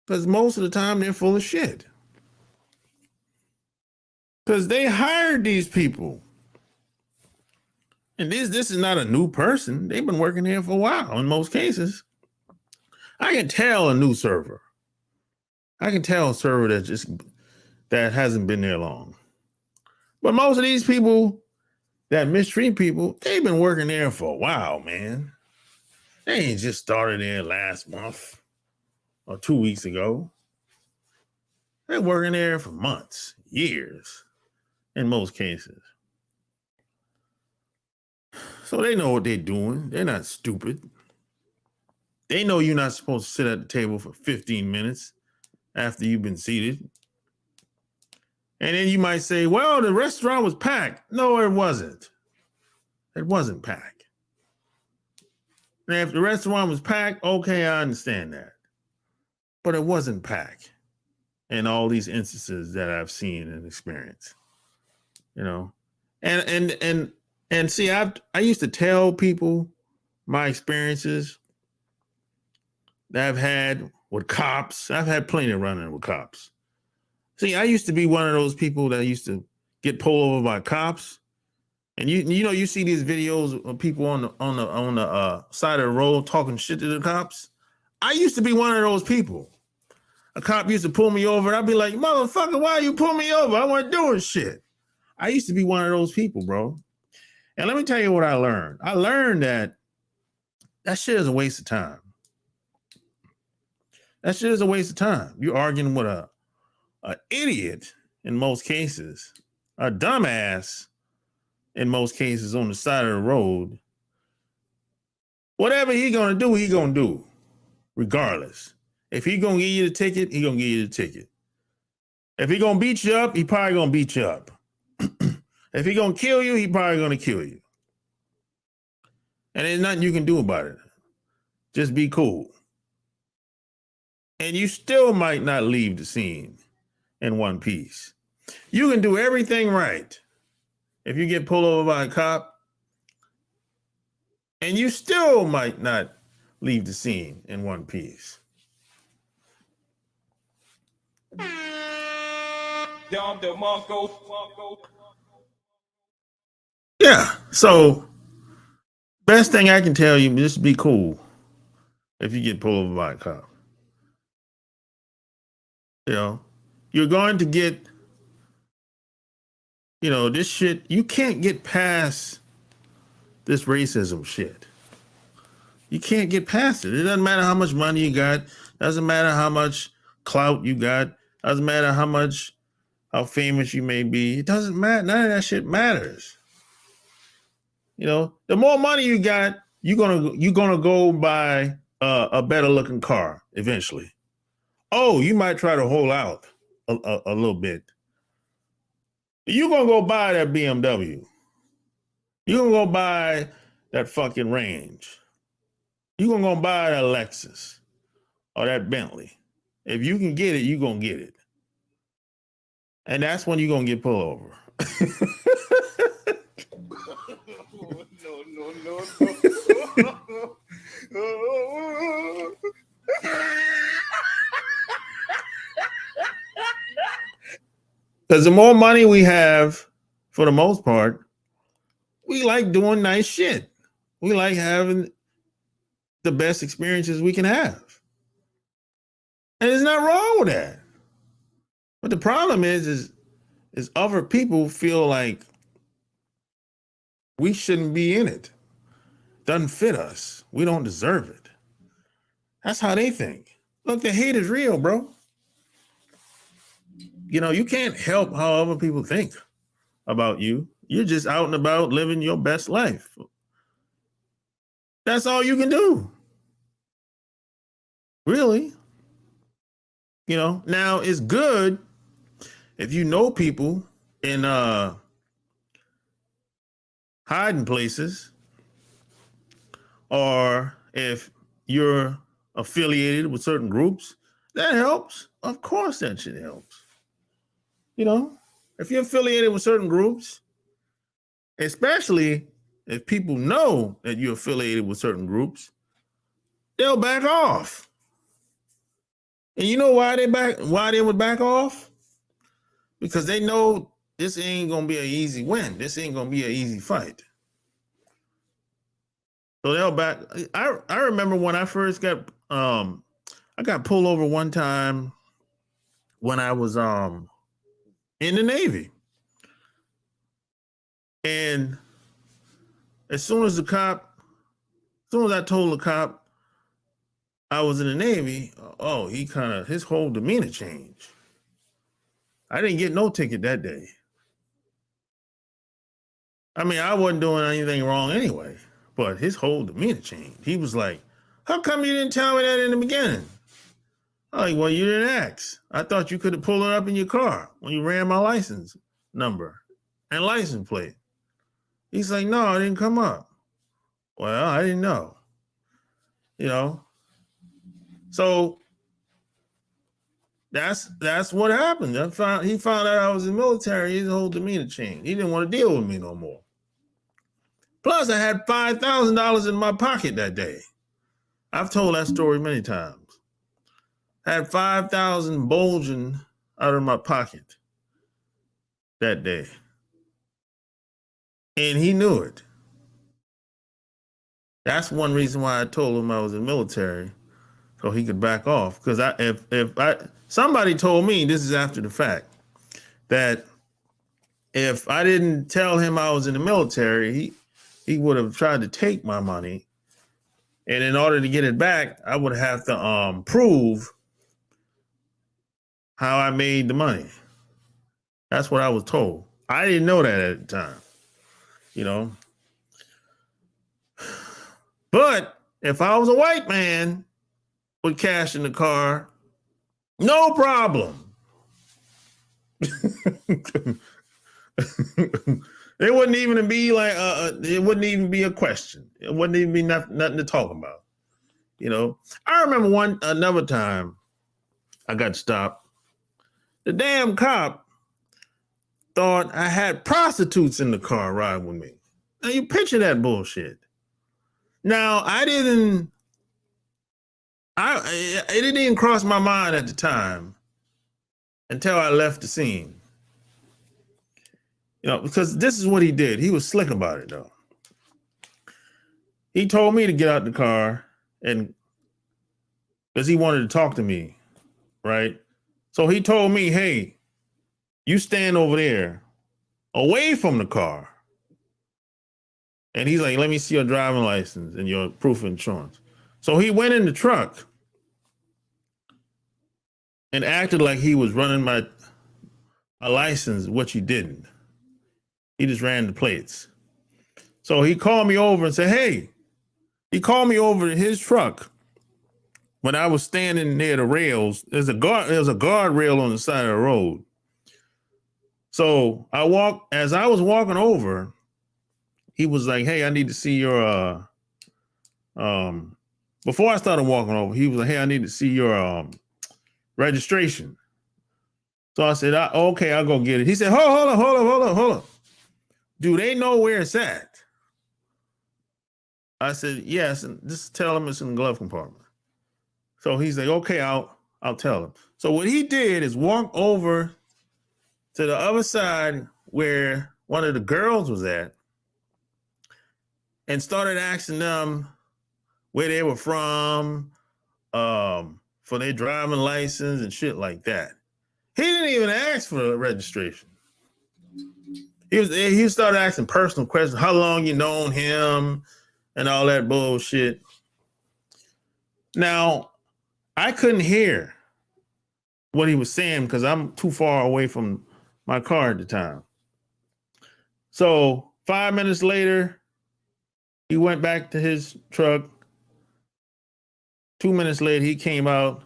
Because most of the time, they're full of shit. Because they hired these people. And this is not a new person. They've been working here for a while in most cases. I can tell a new server. I can tell a server that hasn't been there long. But most of these people that mistreat people, they've been working there for a while, man. They ain't just started there last month or 2 weeks ago. They're working there for months, years, in most cases. So they know what they're doing. They're not stupid. They know you're not supposed to sit at the table for 15 minutes after you've been seated. And then you might say, well, the restaurant was packed. No, it wasn't. It wasn't packed. Now, if the restaurant was packed, okay, I understand that. But it wasn't packed in all these instances that I've seen and experienced. You know? And see, I used to tell people my experiences that I've had with cops. I've had plenty of running with cops. See, I used to be one of those people that used to get pulled over by cops. And you know, you see these videos of people on the side of the road talking shit to the cops. I used to be one of those people. A cop used to pull me over, and I'd be like, motherfucker, why you pull me over? I wasn't doing shit. I used to be one of those people, bro. And let me tell you what I learned. I learned that shit is a waste of time. That shit is a waste of time. You're arguing with a idiot in most cases, a dumbass in most cases on the side of the road. Whatever he gonna do, regardless. If he gonna give you the ticket, he gonna give you the ticket. If he gonna beat you up, he probably gonna beat you up. If he gonna kill you, he probably gonna kill you. And there's nothing you can do about it. Just be cool. And you still might not leave the scene in one piece. You can do everything right if you get pulled over by a cop, and you still might not leave the scene in one piece. Yeah, so Best thing I can tell you, just be cool if you get pulled over by a cop. You know, you're going to get, this shit. You can't get past this racism shit. You can't get past it. It doesn't matter how much money you got. Doesn't matter how much clout you got. Doesn't matter how famous you may be. It doesn't matter. None of that shit matters. The more money you got, you're gonna go buy a better looking car eventually. Oh, you might try to hold out a little bit. You're gonna go buy that BMW. You're gonna go buy that fucking Range. You're gonna go buy that Lexus or that Bentley. If you can get it, you're gonna get it. And that's when you're gonna get pulled over. No. Because the more money we have, for the most part, we like doing nice shit. We like having the best experiences we can have. And there's nothing wrong with that. But the problem is other people feel like we shouldn't be in it. Doesn't fit us. We don't deserve it. That's how they think. Look, the hate is real, bro. You can't help how other people think about you. You're just out and about living your best life. That's all you can do. Really. Now it's good if you know people in hiding places, or if you're affiliated with certain groups, that helps. Of course that shit helps. If you're affiliated with certain groups, especially if people know that you're affiliated with certain groups, they'll back off. And you know why they would back off? Because they know this ain't gonna be an easy win. This ain't gonna be an easy fight. So they'll back. I remember when I first got I got pulled over one time when I was in the Navy. And as soon as I told the cop I was in the Navy, his whole demeanor changed. I didn't get no ticket that day. I mean, I wasn't doing anything wrong anyway, but his whole demeanor changed. He was like, how come you didn't tell me that in the beginning? I'm like, well, you didn't ask. I thought you could have pulled it up in your car when you ran my license number and license plate. He's like, no, it didn't come up. Well, I didn't know. So that's what happened. He found out I was in the military. His whole demeanor changed. He didn't want to deal with me no more. Plus, I had $5,000 in my pocket that day. I've told that story many times. I had $5,000 bulging out of my pocket that day. And he knew it. That's one reason why I told him I was in the military, so he could back off. Because somebody told me, this is after the fact, that if I didn't tell him I was in the military, he would have tried to take my money. And in order to get it back, I would have to prove how I made the money. That's what I was told. I didn't know that at the time, But if I was a white man with cash in the car, no problem. It wouldn't even be like it wouldn't even be a question. It wouldn't even be nothing to talk about. I remember another time I got stopped. The damn cop thought I had prostitutes in the car riding with me. Now you picture that bullshit. Now it didn't even cross my mind at the time until I left the scene. Because this is what he did. He was slick about it though. he told me to get out the car and because he wanted to talk to me, right? So he told me, hey, you stand over there away from the car. And he's like, let me see your driving license and your proof of insurance. So he went in the truck and acted like he was running my license, which he didn't. He just ran the plates. So he called me over and said, hey, he called me over in his truck when I was standing near the rails. There's a guardrail on the side of the road. So as I was walking over, he was like, hey, I need to see your, before I started walking over, he was like, hey, I need to see your registration. So I said, okay, I'll go get it. He said, hold on. Do they know where it's at? I said, yes, and just tell him it's in the glove compartment. So he's like, okay, I'll tell him. So what he did is walk over to the other side where one of the girls was at and started asking them where they were from, for their driving license and shit like that. He didn't even ask for the registration. He started asking personal questions, how long you known him and all that bullshit. Now, I couldn't hear what he was saying because I'm too far away from my car at the time. So 5 minutes later, he went back to his truck. 2 minutes later, he came out,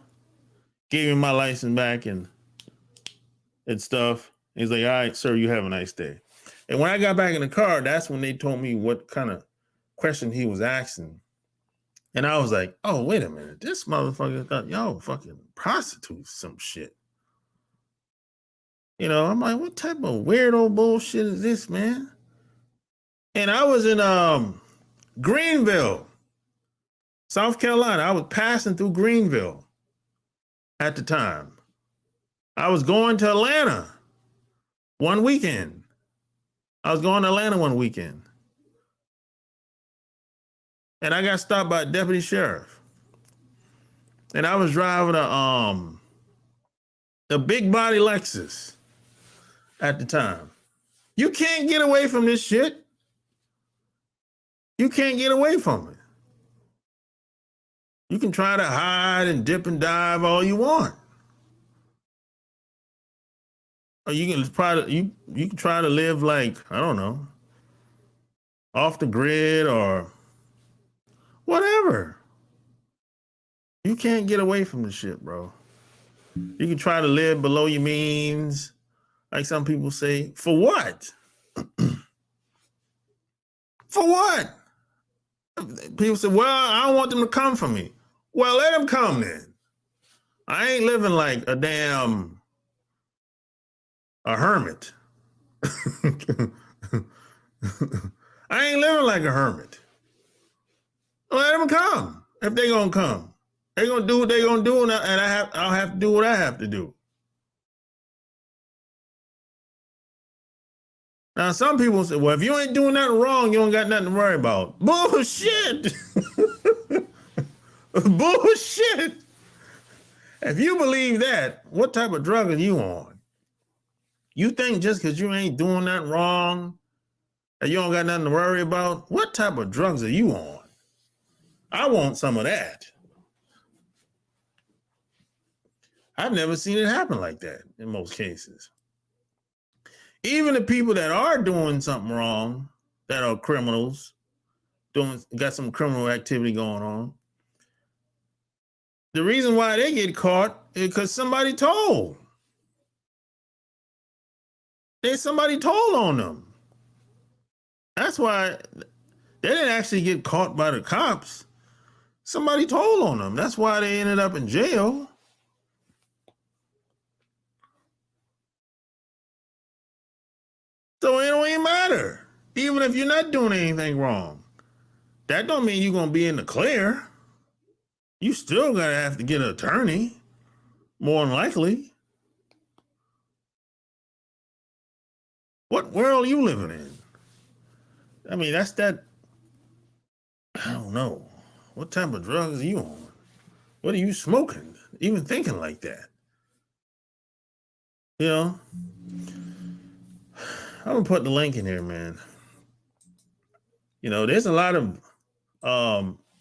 gave me my license back and stuff. He's like, all right, sir, you have a nice day. And when I got back in the car, that's when they told me what kind of question he was asking. And I was like, oh, wait a minute. This motherfucker thought y'all fucking prostitutes, some shit. You know, I'm like, what type of weirdo bullshit is this, man? And I was in Greenville, South Carolina. I was passing through Greenville at the time. I was going to Atlanta one weekend. And I got stopped by a deputy sheriff. And I was driving a big body Lexus at the time. You can't get away from this shit. You can't get away from it. You can try to hide and dip and dive all you want. Or you can try to live like, I don't know, off the grid or whatever. You can't get away from this shit, bro. You can try to live below your means, like some people say. For what? For what? People say, well, I don't want them to come for me. Well, let them come then. I ain't living like a hermit. I ain't living like a hermit. Let them come. If they gonna come, they gonna do what they gonna do, and I'll have to do what I have to do. Now, some people say, well, if you ain't doing nothing wrong, you don't got nothing to worry about. Bullshit. Bullshit. If you believe that, what type of drug are you on? You think just because you ain't doing nothing wrong and you don't got nothing to worry about? What type of drugs are you on? I want some of that. I've never seen it happen like that in most cases. Even the people that are doing something wrong, that are criminals, got some criminal activity going on, the reason why they get caught is because somebody told. Somebody told on them. That's why they didn't actually get caught by the cops. Somebody told on them. That's why they ended up in jail. So it don't even matter. Even if you're not doing anything wrong. That don't mean you're going to be in the clear. You still got to have to get an attorney, more than likely. What world are you living in? I mean, that's that. don't know. What type of drugs are you on? What are you smoking? Even thinking like that. You know, I'm gonna put the link in here, man. You know, there's a lot of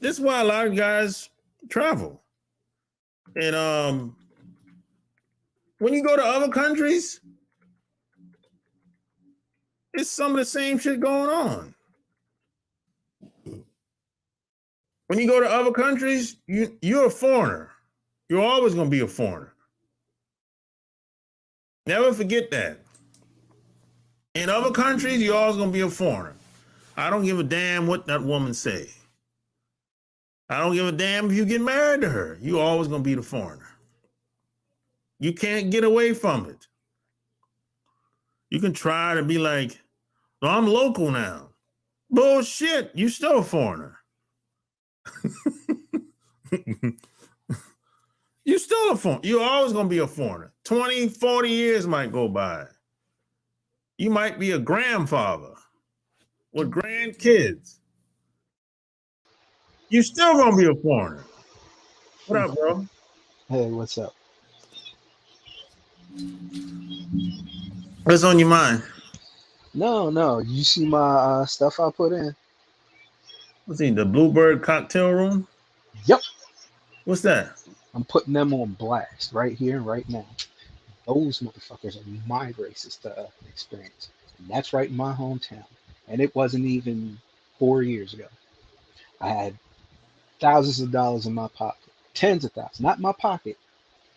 this is why a lot of guys travel. And when you go to other countries, it's some of the same shit going on. When you go to other countries, you're a foreigner. You're always gonna be a foreigner. Never forget that. In other countries, you're always gonna be a foreigner. I don't give a damn what that woman say. I don't give a damn if you get married to her. You're always gonna be the foreigner. You can't get away from it. You can try to be like, no, I'm local now. Bullshit, you still a foreigner. You still a foreigner. You're always gonna be a foreigner. 20, 40 years might go by. You might be a grandfather with grandkids. You still gonna be a foreigner. What up, bro? Hey, what's up? What's on your mind? No. You see my stuff I put in? What's in the Bluebird cocktail room? Yep. What's that? I'm putting them on blast right here, right now. Those motherfuckers are my racist experience. And that's right in my hometown. And it wasn't even 4 years ago. I had thousands of dollars in my pocket. Tens of thousands. Not in my pocket.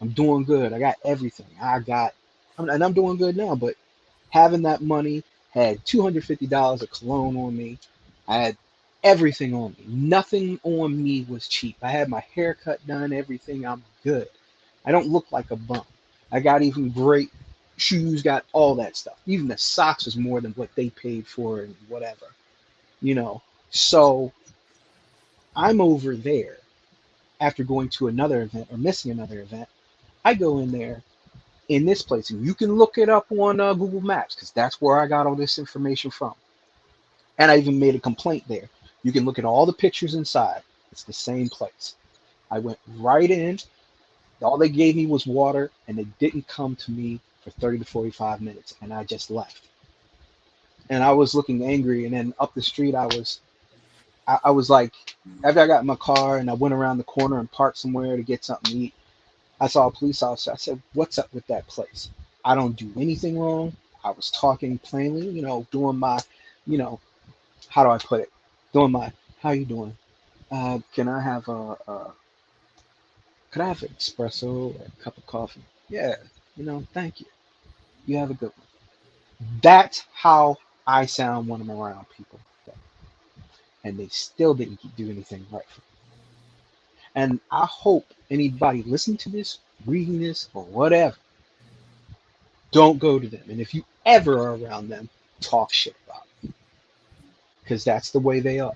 I'm doing good. I got everything. And I'm doing good now, but having that money, had $250 of cologne on me. I had everything on me. Nothing on me was cheap. I had my haircut done, everything. I'm good. I don't look like a bum. I got even great shoes, got all that stuff. Even the socks was more than what they paid for and whatever, you know. So I'm over there after going to another event or missing another event. I go in there in this place, and you can look it up on Google Maps because that's where I got all this information from. And I even made a complaint there. You can look at all the pictures inside. It's the same place. I went right in. All they gave me was water, and they didn't come to me for 30 to 45 minutes, and I just left. And I was looking angry, and then up the street, I was like, after I got in my car and I went around the corner and parked somewhere to get something to eat, I saw a police officer. I said, what's up with that place? I don't do anything wrong. I was talking plainly, you know, doing my, you know, how do I put it? Doing my, how you doing? Can I have could I have an espresso or a cup of coffee? Yeah, you know, thank you. You have a good one. That's how I sound when I'm around people like that. And they still didn't do anything right for me. And I hope anybody listening to this, reading this, or whatever, don't go to them. And if you ever are around them, talk shit about them. Because that's the way they are.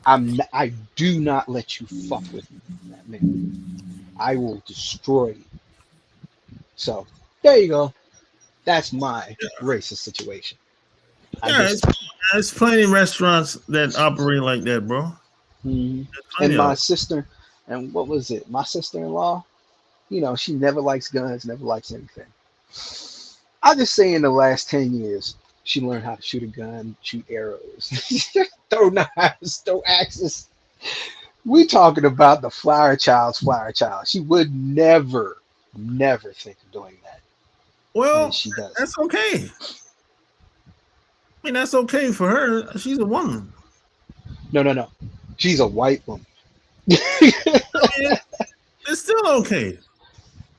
I do not let you fuck with me, that man. I will destroy you. So there you go. That's my racist situation. Yeah, there's plenty of restaurants that operate like that, bro. And my sister, and what was it? My sister-in-law, you know, she never likes guns, never likes anything. I just say in the last 10 years, she learned how to shoot a gun, shoot arrows, throw knives, throw axes. We talking about the flower child's flower child. She would never think of doing that. Well, she does. That's okay. I mean, that's okay for her. She's a woman. No. She's a white woman. It's still okay.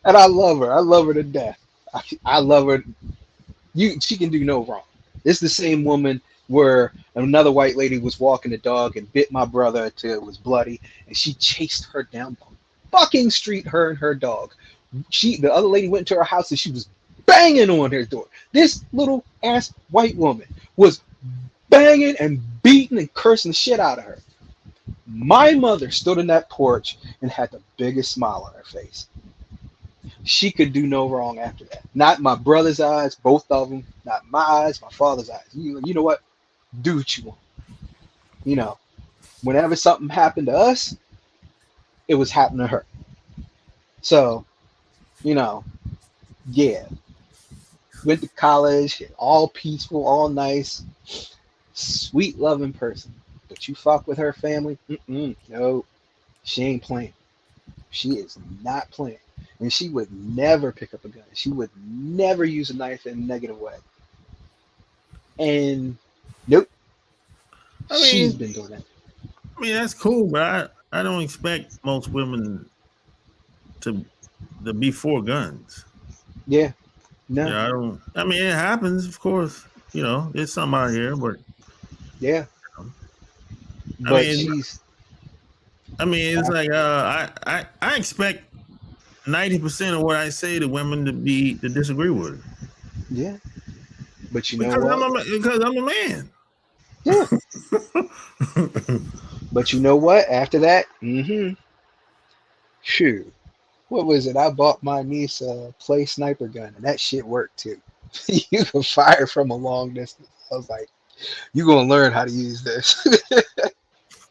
And I love her. I love her to death. I love her. She can do no wrong. It's the same woman where another white lady was walking the dog and bit my brother until it was bloody, and she chased her down the fucking street, her and her dog. The other lady went to her house and she was banging on her door. This little ass white woman was banging and beating and cursing the shit out of her. My mother stood on that porch and had the biggest smile on her face. She could do no wrong after that. Not my brother's eyes, both of them. Not my eyes, my father's eyes. You know what? Do what you want. You know. Whenever something happened to us, it was happening to her. So, you know, yeah, went to college, all peaceful, all nice, sweet, loving person. But you fuck with her family? No, she ain't playing. She is not playing. And she would never pick up a gun. She would never use a knife in a negative way. And nope, I she's mean, been doing that. that's cool, but I don't expect most women to be for guns. Yeah, no, Yeah, I don't. I mean, it happens, of course. You know, there's some out here, but yeah. I But mean, she's, it's like I expect 90% of what I say to women to disagree with yeah. But you know because what? I'm a man. Yeah. But you know what? After that, shoot. What was it? I bought my niece a play sniper gun, and that shit worked too. You can fire from a long distance. I was like, you gonna learn how to use this.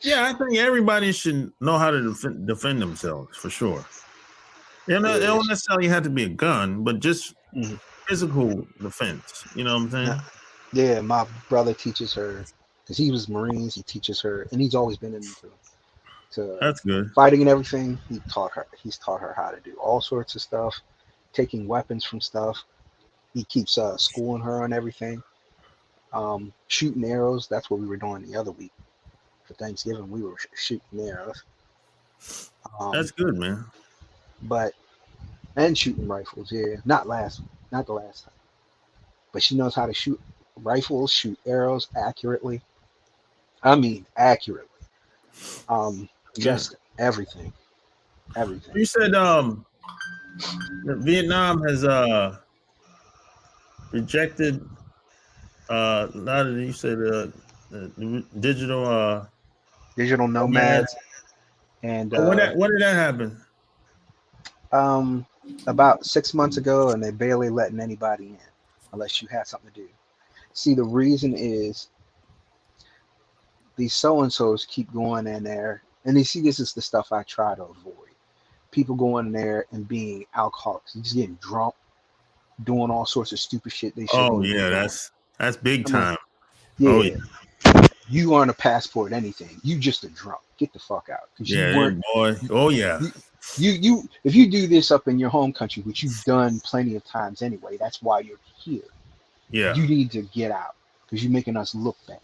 Yeah, I think everybody should know how to defend themselves for sure. They don't necessarily have to be a gun, but just Mhm. physical defense. You know what I'm Nah, saying? yeah, my brother teaches her because he was Marines. He teaches her, and he's always been into to That's good. fighting and everything. He's taught her how to do all sorts of stuff, taking weapons from stuff. He keeps schooling her on everything. Shooting arrows. That's what we were doing the other week for Thanksgiving. We were shooting arrows. That's good, man. But and shooting rifles. Yeah, not the last time. But she knows how to shoot rifles, shoot arrows accurately. I mean, accurately. Yeah. Just everything. Everything. You said that Vietnam has rejected a lot of, you said digital Digital nomads. nomads and When did that happen? um about 6 months ago, and they barely letting anybody in unless you have something to do. See, the reason is these so and so's keep going in there, and you see, this is the stuff I try to avoid. People going in there and being alcoholics, just getting drunk, doing all sorts of stupid shit they shouldn't Oh even be yeah, doing. that's big I'm like, time. Oh yeah, yeah, you aren't a passport anything. You just a drunk. Get the fuck out, because you yeah, weren't. boy. Oh yeah, You if you do this up in your home country, which you've done plenty of times anyway, that's why you're here. yeah. You need to get out because you're making us look bad.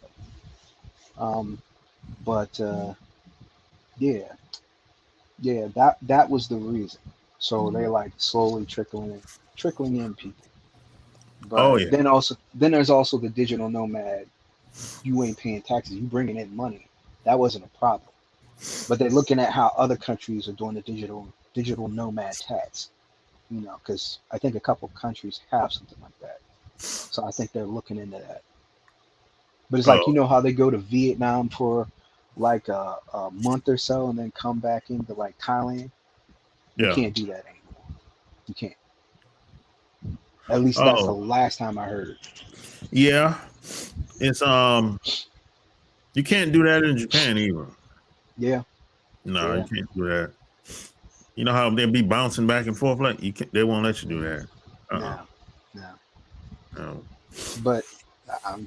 But yeah, yeah, that was the reason. So they like slowly trickling in people. Oh But yeah. then there's also the digital nomad. You ain't paying taxes. You bringing in money. That wasn't a problem. But they're looking at how other countries are doing the digital nomad tax. You know, because I think a couple countries have something like that. So I think they're looking into that. But it's like, Oh you know how they go to Vietnam for like a month or so and then come back into like Thailand? You yeah. can't do that anymore. You can't. At least that's the Oh last time I heard. yeah. It's you can't do that in Japan either. Yeah, No, you yeah, can't do that. You know how they'll be bouncing back and forth like you can't, they won't let you do that. no, no. No. But um,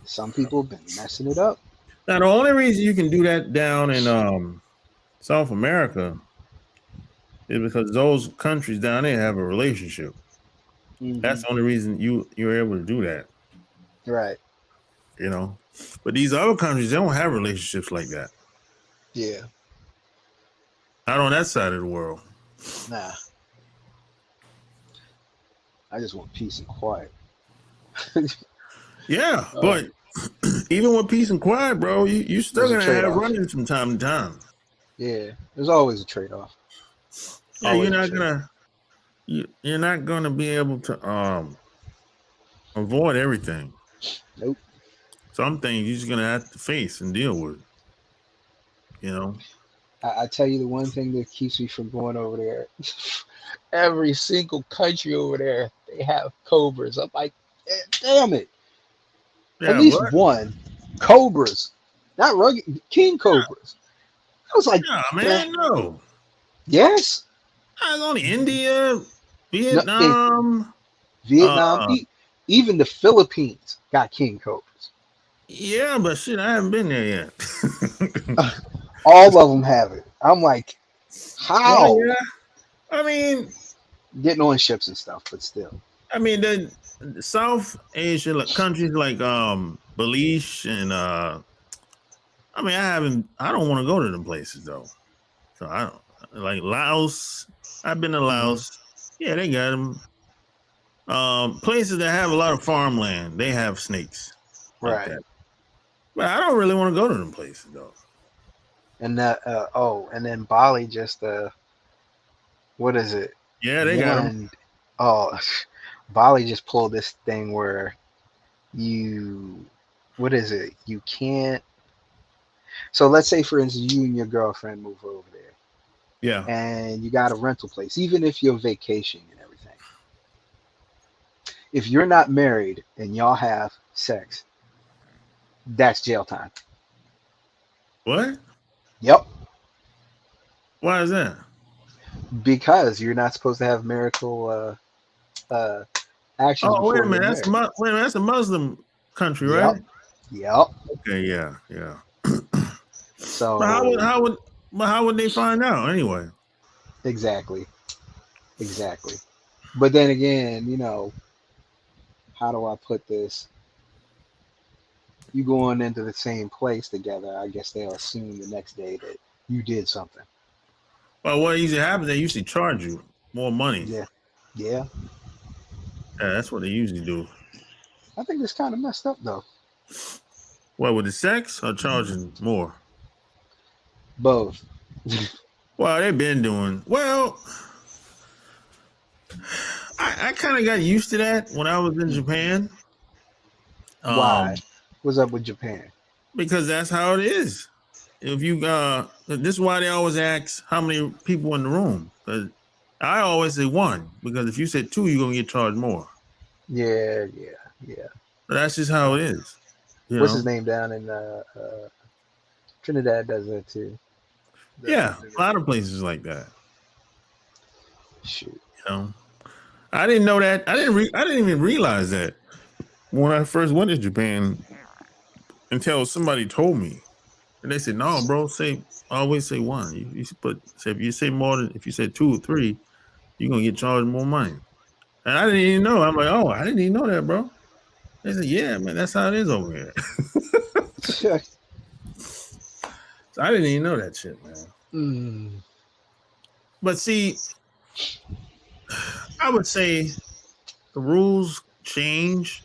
some people have been messing it up. Now the only reason you can do that down in South America is because those countries down there have a relationship. That's the only reason you're able to do that. Right. You know, but these other countries they don't have relationships like that. Yeah. Not on that side of the world. Nah. I just want peace and quiet. Yeah, but even with peace and quiet, bro, you still There's a gonna have trade-off. run-ins from time to time. Yeah. There's always a trade-off. Yeah, you're not gonna be able to avoid everything. Nope. Some things you're just gonna have to face and deal with. You know. I tell you the one thing that keeps me from going over there. Every single country over there, they have cobras. I'm like, damn it. At Yeah, least but one. Cobras. not rugged king cobras. I was like, Nah, man, no. yes, I was only India, no, Vietnam. Vietnam, even the Philippines got king cobras. Yeah, but shit, I haven't been there yet. All of them have it. I'm like, how? Well, yeah. I mean, Getting on ships and stuff, but still. I mean, the South Asia countries like Belize and I mean, I don't want to go to them places though. So I don't like Laos. I've been to Laos. Yeah, they got them. Places that have a lot of farmland, they have snakes. Like Right. that. But I don't really want to go to them places though. And and then Bali just what is it? Yeah, they got them. Oh, Bali just pulled this thing where what is it? You can't. So let's say, for instance, you and your girlfriend move over there. Yeah. And you got a rental place, even if you're vacationing and everything. If you're not married and y'all have sex, that's jail time. What? Yep. Why is that? Because you're not supposed to have marital actions. Oh, wait a minute. That's a Muslim country, right? Yep. Okay, yeah. So how would they find out anyway? Exactly. But then again, how do I put this? You going into the same place together, I guess they'll assume the next day that you did something. Well, what usually happens, they usually charge you more money. Yeah. That's what they usually do. I think it's kind of messed up though. What, with the sex or charging more? Both. Well, they've been doing well. I kind of got used to that when I was in Japan. Why? What's up with Japan? Because that's how it is. If you this is why they always ask how many people in the room. Because I always say one. Because if you said two, you're gonna get charged more. Yeah. But that's just how it is. What's his name down in Trinidad does that too. Yeah, a lot of places like that. Shoot. I didn't know that. I didn't even realize that when I first went to Japan until somebody told me. And they said, "No, bro, always say one. If you say two or three, you're gonna get charged more money." And I didn't even know. I'm like, "Oh, I didn't even know that, bro." They said, "Yeah, man, that's how it is over here." So I didn't even know that shit, man. But see, I would say the rules change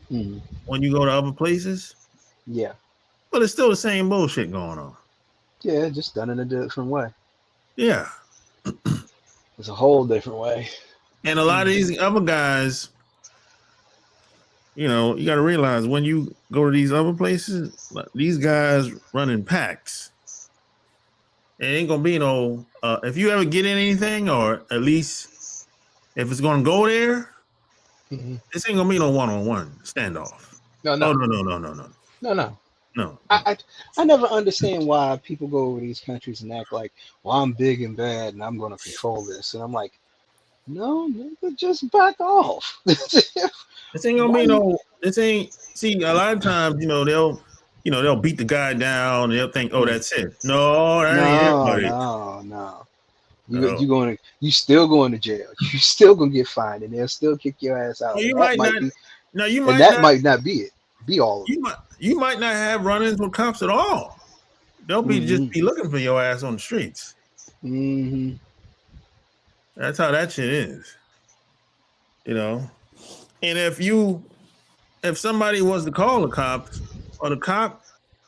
when you go to other places. Yeah. But it's still the same bullshit going on. Yeah, just done in a different way. Yeah. It's a whole different way. And a lot of these other guys, you got to realize when you go to these other places, these guys run in packs. It ain't going to be no, if you ever get in anything, or at least if it's going to go there, this ain't going to be no one-on-one standoff. No. No. I never understand why people go over these countries and act like, well, I'm big and bad and I'm going to control this. And I'm like, no, nigga, just back off. This ain't gonna be no. This ain't. See, a lot of times, they'll beat the guy down. And they'll think, oh, that's it. No, that ain't it. No. You still going to jail. You still gonna get fined, and they'll still kick your ass out. Well, you might not be it. Be all of it. You might not have run-ins with cops at all. They'll just be looking for your ass on the streets. That's how that shit is. And if somebody was to call the cops, or the cop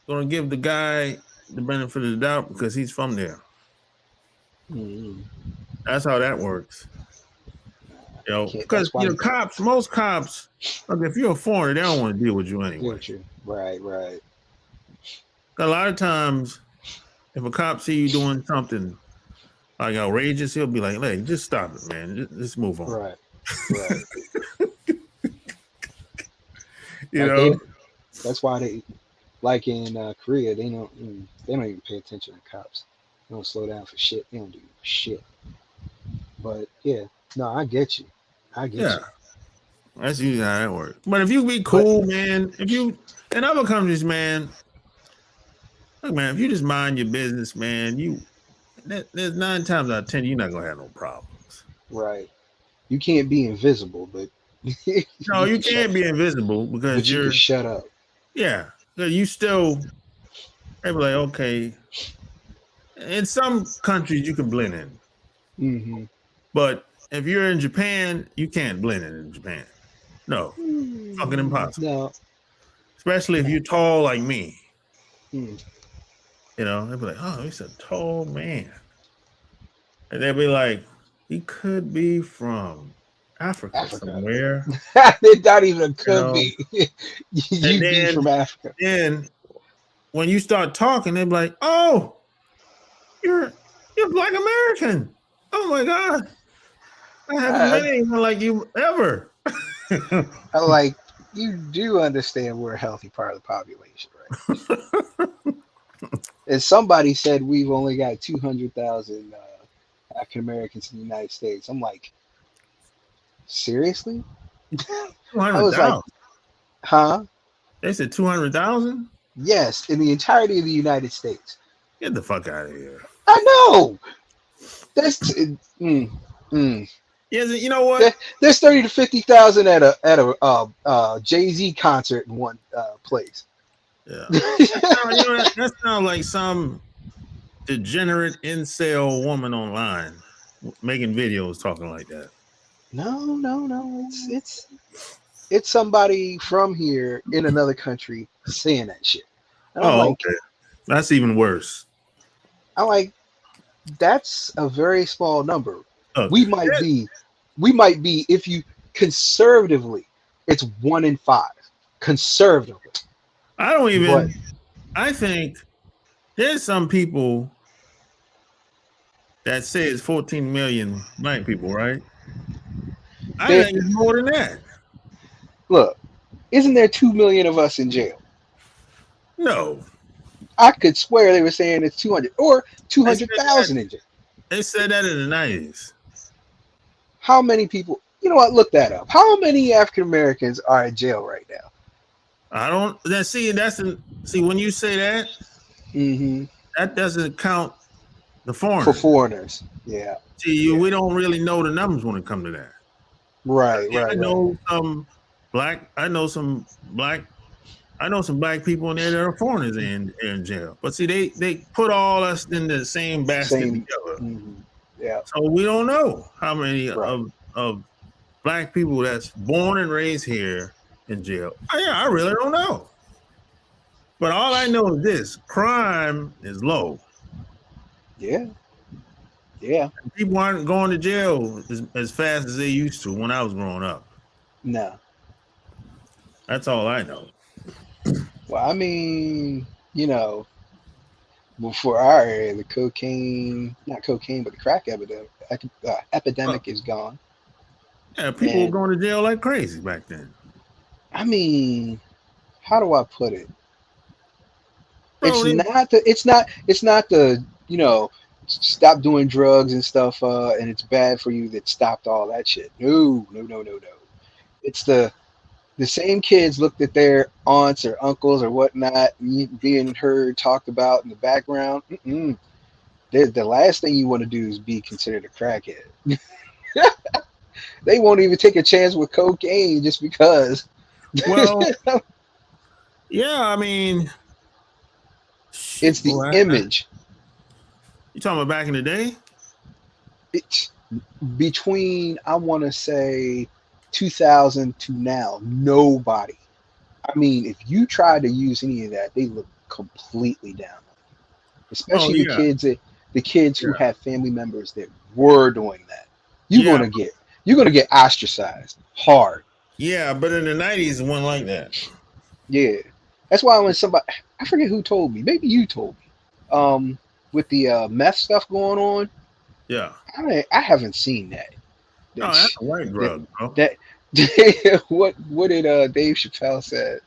gonna give the guy the benefit of the doubt because he's from there. That's how that works. Because most cops, if you're a foreigner, they don't want to deal with you anyway. Right. A lot of times, if a cop see you doing something like outrageous, he'll be like, "Hey, just stop it, man. Just move on." Right. That's why Like in Korea, they don't even pay attention to cops. They don't slow down for shit. They don't do shit. But yeah, no, I get you. I get Yeah, you. that's usually how that works. But if you be But cool, man, if you in other countries, man, look, man, if you just mind your business, man, there's 9 times out of 10 you're not gonna have no problems. right, you can't be invisible, but No, you you can shut. can't be invisible because But you can you're shut up. yeah, 'cause you still they be like, okay. In some countries you can blend in, Mm-hmm. but if you're in Japan, you can't blend in Japan. No, fucking impossible. No, Especially if no. you're tall like me. Mm. You know, they'll be like, oh, he's a tall man. And they'll be like, he could be from Africa Africa. somewhere, It not even you could know. be. And You be from Africa. then when you start talking, they're like, oh, you're Black American. Oh my God. I haven't I, met anyone like you ever. I like you do understand we're a healthy part of the population, right? And somebody said we've only got 200,000 African Americans in the United States. I'm like, seriously? I was like, 200,000. huh? They said 200,000? Yes, in the entirety of the United States. Get the fuck out of here. I know. That's Yeah, you know what? There's 30 to 50,000 at a Jay-Z concert in one place. Yeah. That sounds like some degenerate incel woman online making videos talking like that. No. It's somebody from here in another country saying that shit. And I'm like, Okay. That's even worse. That's a very small number. Look, We might be, if you conservatively, it's 1 in 5 conservatively. I think there's some people that say it's 14 million black people, right? I think it's more than that. Look, isn't there 2 million of us in jail? No. I could swear they were saying it's 200 or 200,000 in jail. They said that in the 90s. How many people? You know what? Look that up. How many African Americans are in jail right now? I don't. See when you say that, that doesn't count the foreigners. For foreigners, yeah. See, we don't really know the numbers when it comes to that. Right. I know some black people in there that are foreigners in jail. But see, they put all us in the same basket together. Yeah. So we don't know how many of black people that's born and raised here in jail. I really don't know. But all I know is this: crime is low. Yeah. People aren't going to jail as fast as they used to when I was growing up. No. That's all I know. Well, I mean, before our area, the not cocaine, but the crack epidemic is gone. Yeah, people were going to jail like crazy back then. I mean, how do I put it? Bro, It's not the stop doing drugs and stuff, and it's bad for you that stopped all that shit. No. It's the same kids looked at their aunts or uncles or whatnot being heard, talked about in the background. The last thing you want to do is be considered a crackhead. They won't even take a chance with cocaine just because. Well, yeah, I mean, it's the image. You talking about back in the day? It's between, I want to say, 2000 to now, nobody. I mean, if you try to use any of that, they look completely down. Especially the kids who have family members that were doing that. You're gonna get ostracized hard. Yeah, but in the 90s, it wasn't like that. Yeah, that's why when somebody, I forget who told me, maybe you told me, with the meth stuff going on. Yeah, I haven't seen that. No, that's a white drug, bro. What did Dave Chappelle said?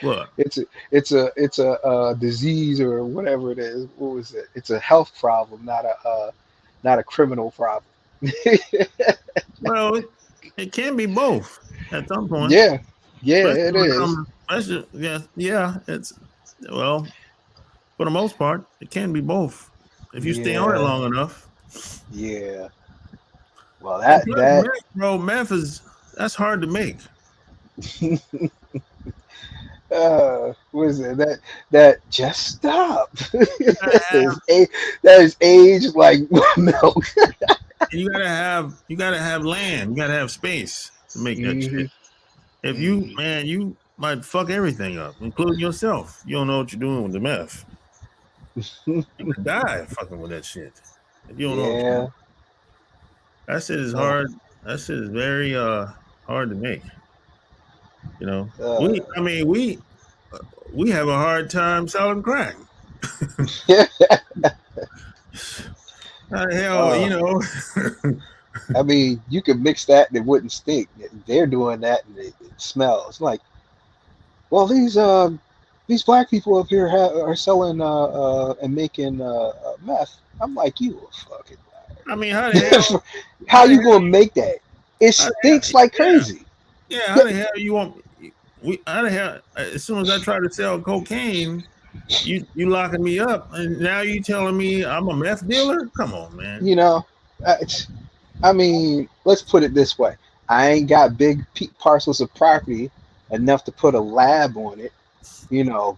What? It's a disease or whatever it is. What was it? It's a health problem, not a criminal problem. Well, it can be both at some point. Yeah, yeah, Especially it when it is. comes, especially, yeah. It's well, for the most part, it can be both if you stay on it Yeah, long enough. yeah. Well, And that plus, that meth, bro, meth is that's hard to make. what is it? That just stop. You gotta have, That is aged like milk. you gotta have land. You gotta have space to make that hmm shit. If you, hmm man, you might fuck everything up, including yourself. You don't know what you're doing with the meth. You could die fucking with that shit. If you don't know what you're doing. Yeah. That shit is Uh, hard. That shit is very hard to make. You know, uh, we have a hard time selling crack. How the hell, uh, you know? I mean, you could mix that and it wouldn't stink. They're doing that and it smells like. Well, these black people up here are selling and making meth. I'm like, you a fucking I mean, how the hell? liar. How How the you hell? gonna make that? It How the stinks hell? like Yeah, crazy. yeah. How the hell you want? How the hell? As soon as I try to sell cocaine, you locking me up, and now you telling me I'm a meth dealer? Come on, man. You know, I mean, let's put it this way. I ain't got big parcels of property enough to put a lab on it. You know,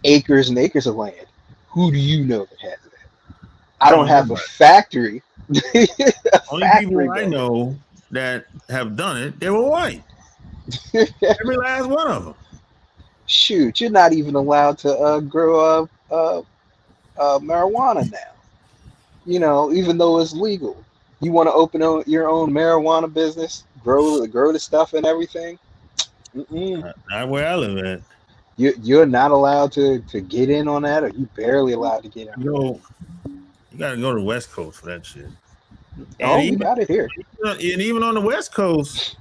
acres and acres of land. Who do you know that has that? I don't Don't have a nobody. factory. A Only factory people I that. know that have done it, they were white. Every last one of them. Shoot, you're not even allowed to grow marijuana now. You know, even though it's legal. You want to open your own marijuana business, grow the stuff and everything. Mm-mm. Not where I live at. You're not allowed to get in on that, or you barely allowed to get in. You go, you got to go to the West Coast for that shit. And Oh, we even got it here. and even on the West Coast,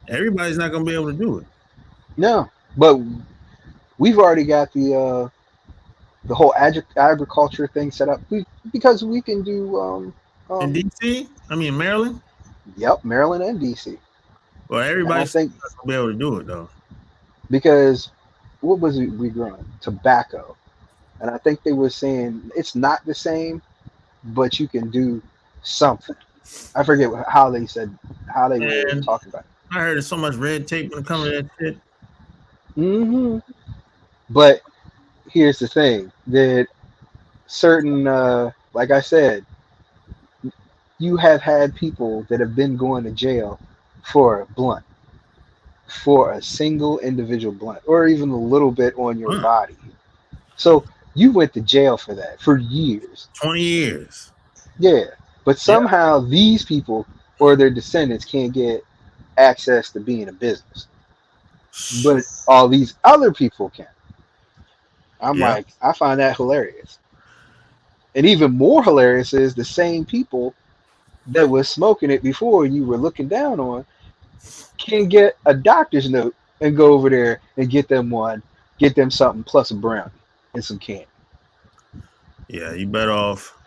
everybody's not gonna be able to do it. No, but we've already got the whole agriculture thing set up. Because we can do In um DC, I mean Maryland, yep, Maryland and DC. well, And I everybody's think not gonna be able to do it though. because what was it we growing? Tobacco. And I think they were saying it's not the same, but you can do something. I forget how they were And talking about it. I heard there's so much red tape when it comes to that shit. hmm But here's the thing that certain, like I said, you have had people that have been going to jail for a blunt, for a single individual blunt, or even a little bit on your Huh. body. So you went to jail for that for years. 20 years. Yeah. But Yeah. somehow these people or their descendants can't get access to being a business. But all these other people can. I'm Yeah. like, I find that hilarious. And even more hilarious is the same people that was smoking it before you were looking down on can get a doctor's note and go over there and get them something plus a brownie and some candy. Yeah, you better off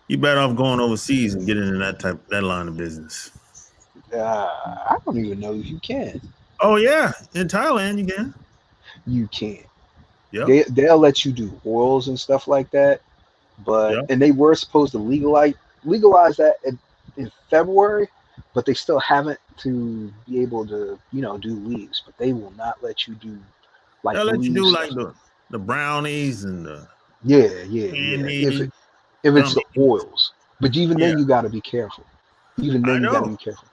going overseas and getting in that line of business. I don't even know if you can. Oh yeah, in Thailand you can. You can. Yep. They'll let you do oils and stuff like that, but Yep. and they were supposed to legalize that in February, but they still haven't to be able to do leaves. But they will not let you do like They'll let you do leaves like stuff. the brownies and the Yeah. candy. If it's the Gummies. oils, but even Yeah, then you got to be careful. Even I then you got to know. be careful.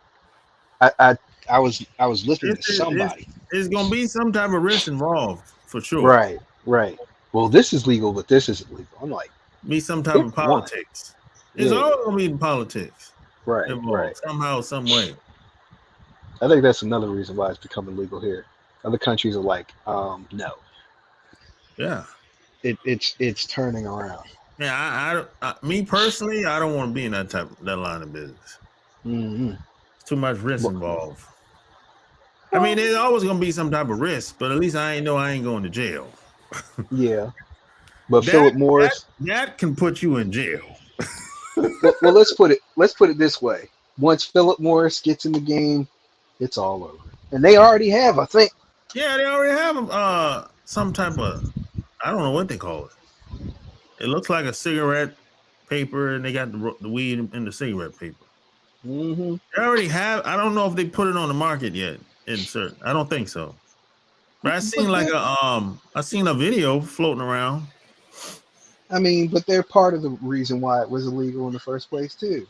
I was listening to It's somebody. it's gonna be some type of risk involved for sure. Right. Well, this is legal, but this isn't legal. I'm like, Be some type pick of one. politics. It's Yeah, all gonna be politics right. involved somehow, some way. I think that's another reason why it's becoming legal here. Other countries are like, no. Yeah. It's turning around. Yeah, me personally, I don't want to be in that line of business. hmm It's too much risk Well, involved. I mean, there's always gonna be some type of risk, but at least I ain't going to jail. Yeah, but That Philip Morris. that can put you in jail. Well, let's put it this way. Once Philip Morris gets in the game, it's all over. And they already have, I think. Yeah, they already have some type of, I don't know what they call it. It looks like a cigarette paper, and they got the weed in the cigarette paper. Hmm. They already have. I don't know if they put it on the market yet. Insert. I don't think so. But I seen a video floating around. I mean, but they're part of the reason why it was illegal in the first place too,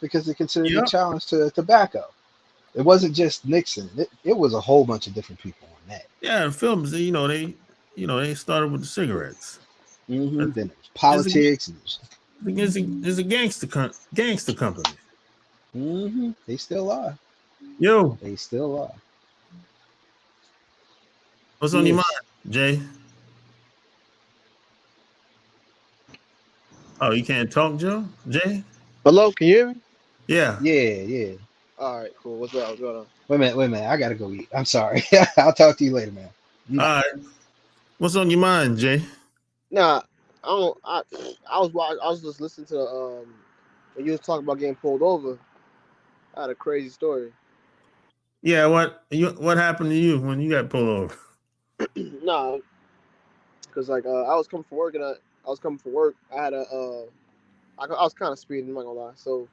because they considered a Yep. challenge to tobacco. It wasn't just Nixon; it was a whole bunch of different people on that. Yeah, films. They started with the cigarettes. Then there's It's a, politics, and it's a gangster company. they still are. Yo, They still are. what's on your Yes. mind, Jay? Oh, you can't talk, Joe? Jay? Hello, can you hear me? Yeah. Yeah. All right, cool. What's up? What's going on? Wait a minute. I gotta go eat. I'm sorry. I'll talk to you later, man. All right. What's on your mind, Jay? Nah, I don't. I was just listening to when you was talking about getting pulled over. I had a crazy story. Yeah, what happened to you when you got pulled over? Nah, because like I was coming from work and I was coming from work. I had I was kind of speeding. I'm not gonna lie. So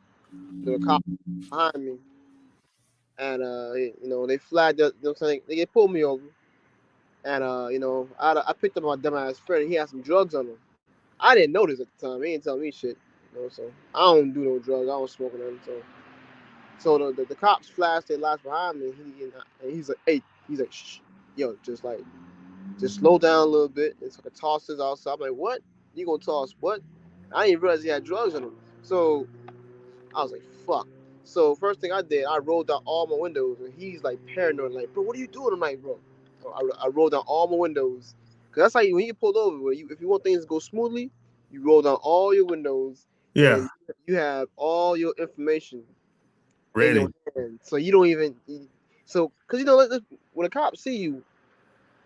there were cops behind me, and they flagged. You know what I'm saying? They pulled me over, and I picked up my dumbass friend. And he had some drugs on him. I didn't notice at the time. He didn't tell me shit. So I don't do no drugs. I don't smoke nothing. So the cops flashed their lights behind me. And he's like, hey, he's like, shh, yo, just slow down a little bit. It's like a tosses outside. I'm like, what? You gonna toss what? I didn't realize he had drugs on him. So I was like, fuck. So first thing I did, I rolled down all my windows, and he's like paranoid, like, bro, what are you doing tonight, bro? So I rolled down all my windows, cause that's how when you get pulled over, if you want things to go smoothly, you roll down all your windows, Yeah. and you have all your information in Ready. your hand, so you don't even. So, cause when a cop see you,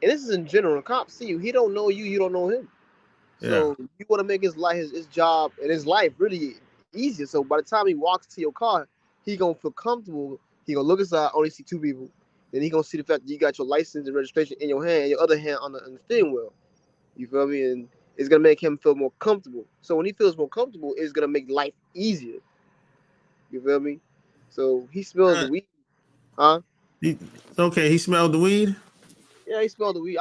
and this is in general, a cop see you, he don't know you, you don't know him. Yeah. So you want to make his life, his job, and his life really easier. So by the time he walks to your car, he gonna feel comfortable. He gonna look inside, only see two people. Then he gonna see the fact that you got your license and registration in your hand, and your other hand on the steering wheel. You feel me? And it's gonna make him feel more comfortable. So when he feels more comfortable, it's gonna make life easier. You feel me? So he smells the weed, huh? Okay, he smelled the weed. Yeah, he smelled the weed.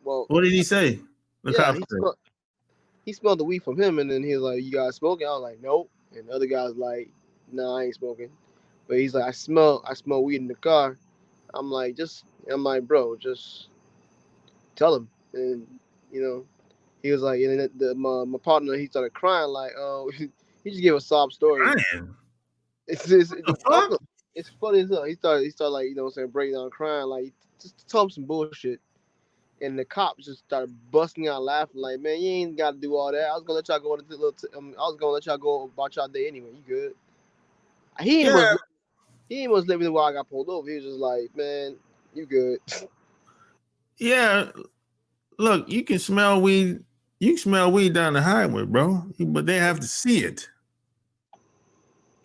Well, What did he say? The yeah, cop said. he smelled the weed from him, and then he was like, "You guys smoking?" I was like, "Nope." And the other guy's like, "Nah, I ain't smoking." But he's like, "I smell weed in the car." I'm like, bro, just tell him. And he was like, and then my partner, he started crying like, oh, he just gave a sob story. Ryan, It's the fuck? it's funny as hell. He started like what I'm saying, breaking down, crying like just tell him some bullshit. And the cops just started busting out laughing, like, "Man, you ain't got to do all that. I was gonna let y'all go into I was gonna let y'all go about y'all day anyway. You good?" He ain't Yeah. was he ain't was living while I got pulled over. He was just like, "Man, you good?" Yeah. Look, you can smell weed. You can smell weed down the highway, bro. But they have to see it.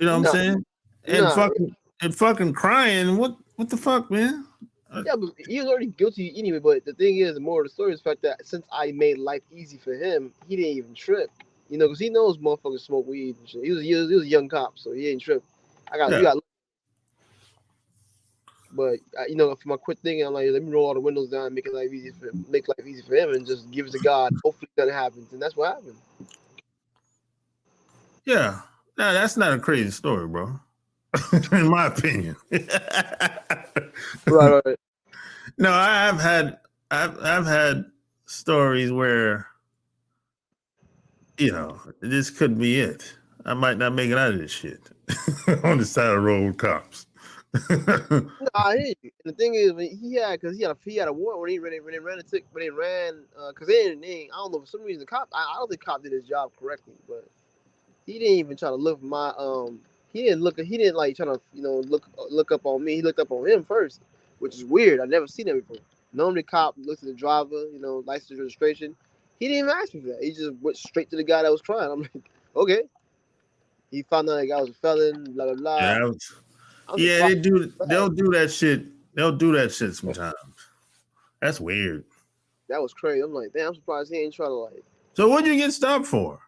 You know what I'm Nah, saying? And nah. fucking crying. What the fuck, man? Yeah, but he was already guilty anyway. But the thing is, the moral of the story is the fact that since I made life easy for him, he didn't even trip. Because he knows motherfuckers smoke weed and shit. He was a young cop, so he ain't trip. You Yeah. got. But for my quick thinking, I'm like, let me roll all the windows down and make life easy for him, and just give it to God. Hopefully that happens, and that's what happened. Yeah. Nah, that's not a crazy story, bro. In my opinion. Right. No, I've had stories where this could be it. I might not make it out of this shit on the side of the road with cops. No, I hear you. And the thing is, he had a warrant when he ran because I don't know, for some reason I don't think the cop did his job correctly, but he didn't even try to look for my he didn't look. He didn't like trying to look up on me. He looked up on him first, which is weird. I never seen that before. Normally, cop looks at the driver, license registration. He didn't even ask me for that. He just went straight to the guy that was trying. I'm like, okay. He found out the guy was a felon. Blah blah blah. Yeah, they do. They'll do that shit. They'll do that shit sometimes. That's weird. That was crazy. I'm like, damn. I'm surprised he ain't trying to like. So what'd you get stopped for?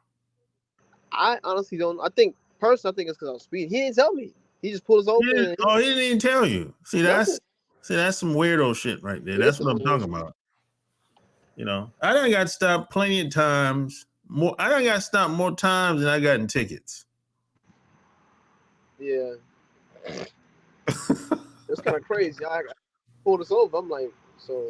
I honestly don't. I think it's because I was speeding. He didn't tell me. He just pulled us over. He didn't even tell you. See, that's some weirdo shit right there. That's what I'm talking about. I done got stopped plenty of times. I done got stopped more times than I got in tickets. Yeah. It's kind of crazy. I pulled us over. I'm like, so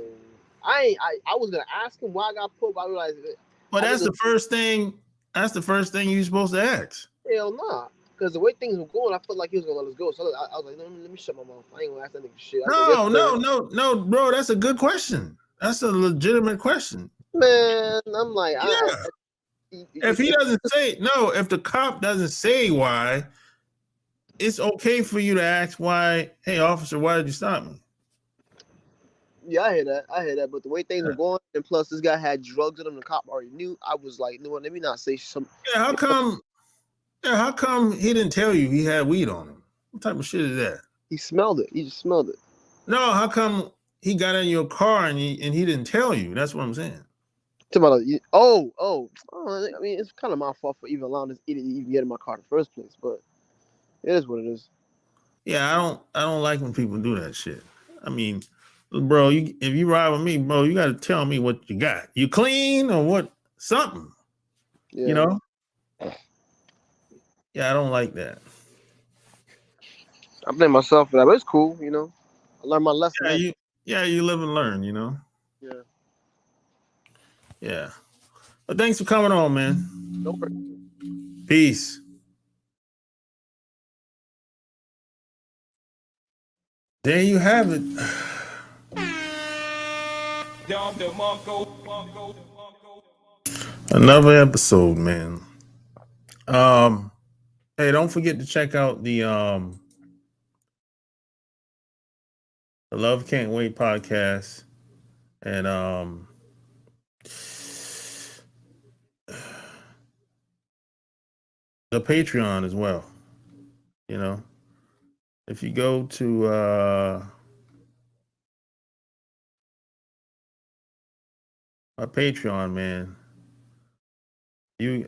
I was gonna ask him why I got pulled, but I realized it. But that's the first thing. That's the first thing you're supposed to ask. Hell nah. Because the way things were going, I felt like he was gonna let us go. So I was like, let me shut my mouth. I ain't gonna ask that nigga shit. No, bro. That's a good question. That's a legitimate question. Man, I'm like, if he doesn't say no, if the cop doesn't say why, it's okay for you to ask why. Hey, officer, why did you stop me? Yeah, I hear that. But the way things were going, and plus this guy had drugs in him, the cop already knew. I was like, no, let me not say something. Yeah, how come he didn't tell you he had weed on him? What type of shit is that? He smelled it. He just smelled it. No, how come he got in your car and he didn't tell you? That's what I'm saying. I mean, it's kind of my fault for even allowing this idiot to even get in my car in the first place, but it is what it is. Yeah, I don't like when people do that shit. I mean, bro, if you ride with me, bro, you got to tell me what you got. You clean or what? Something. Yeah. Yeah, I don't like that. I blame myself for that, but it's cool, I learned my lesson. You live and learn, Yeah. Yeah. But thanks for coming on, man. No problem. Peace. There you have it. Another episode, man. Hey, don't forget to check out the Love Can't Wait podcast and the Patreon as well. If you go to my Patreon, man, you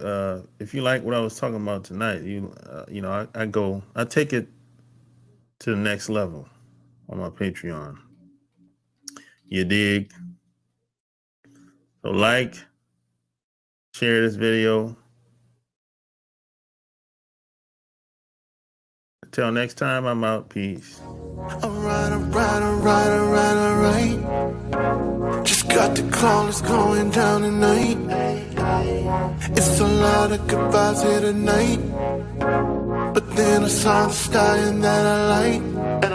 if you like what I was talking about tonight, I take it to the next level on my Patreon. You dig? So like, share this video. Until next time, I'm out. Peace. Alright. Just got the call, it's going down tonight. It's a lot of goodbyes here tonight. But then I saw the sky and that I like.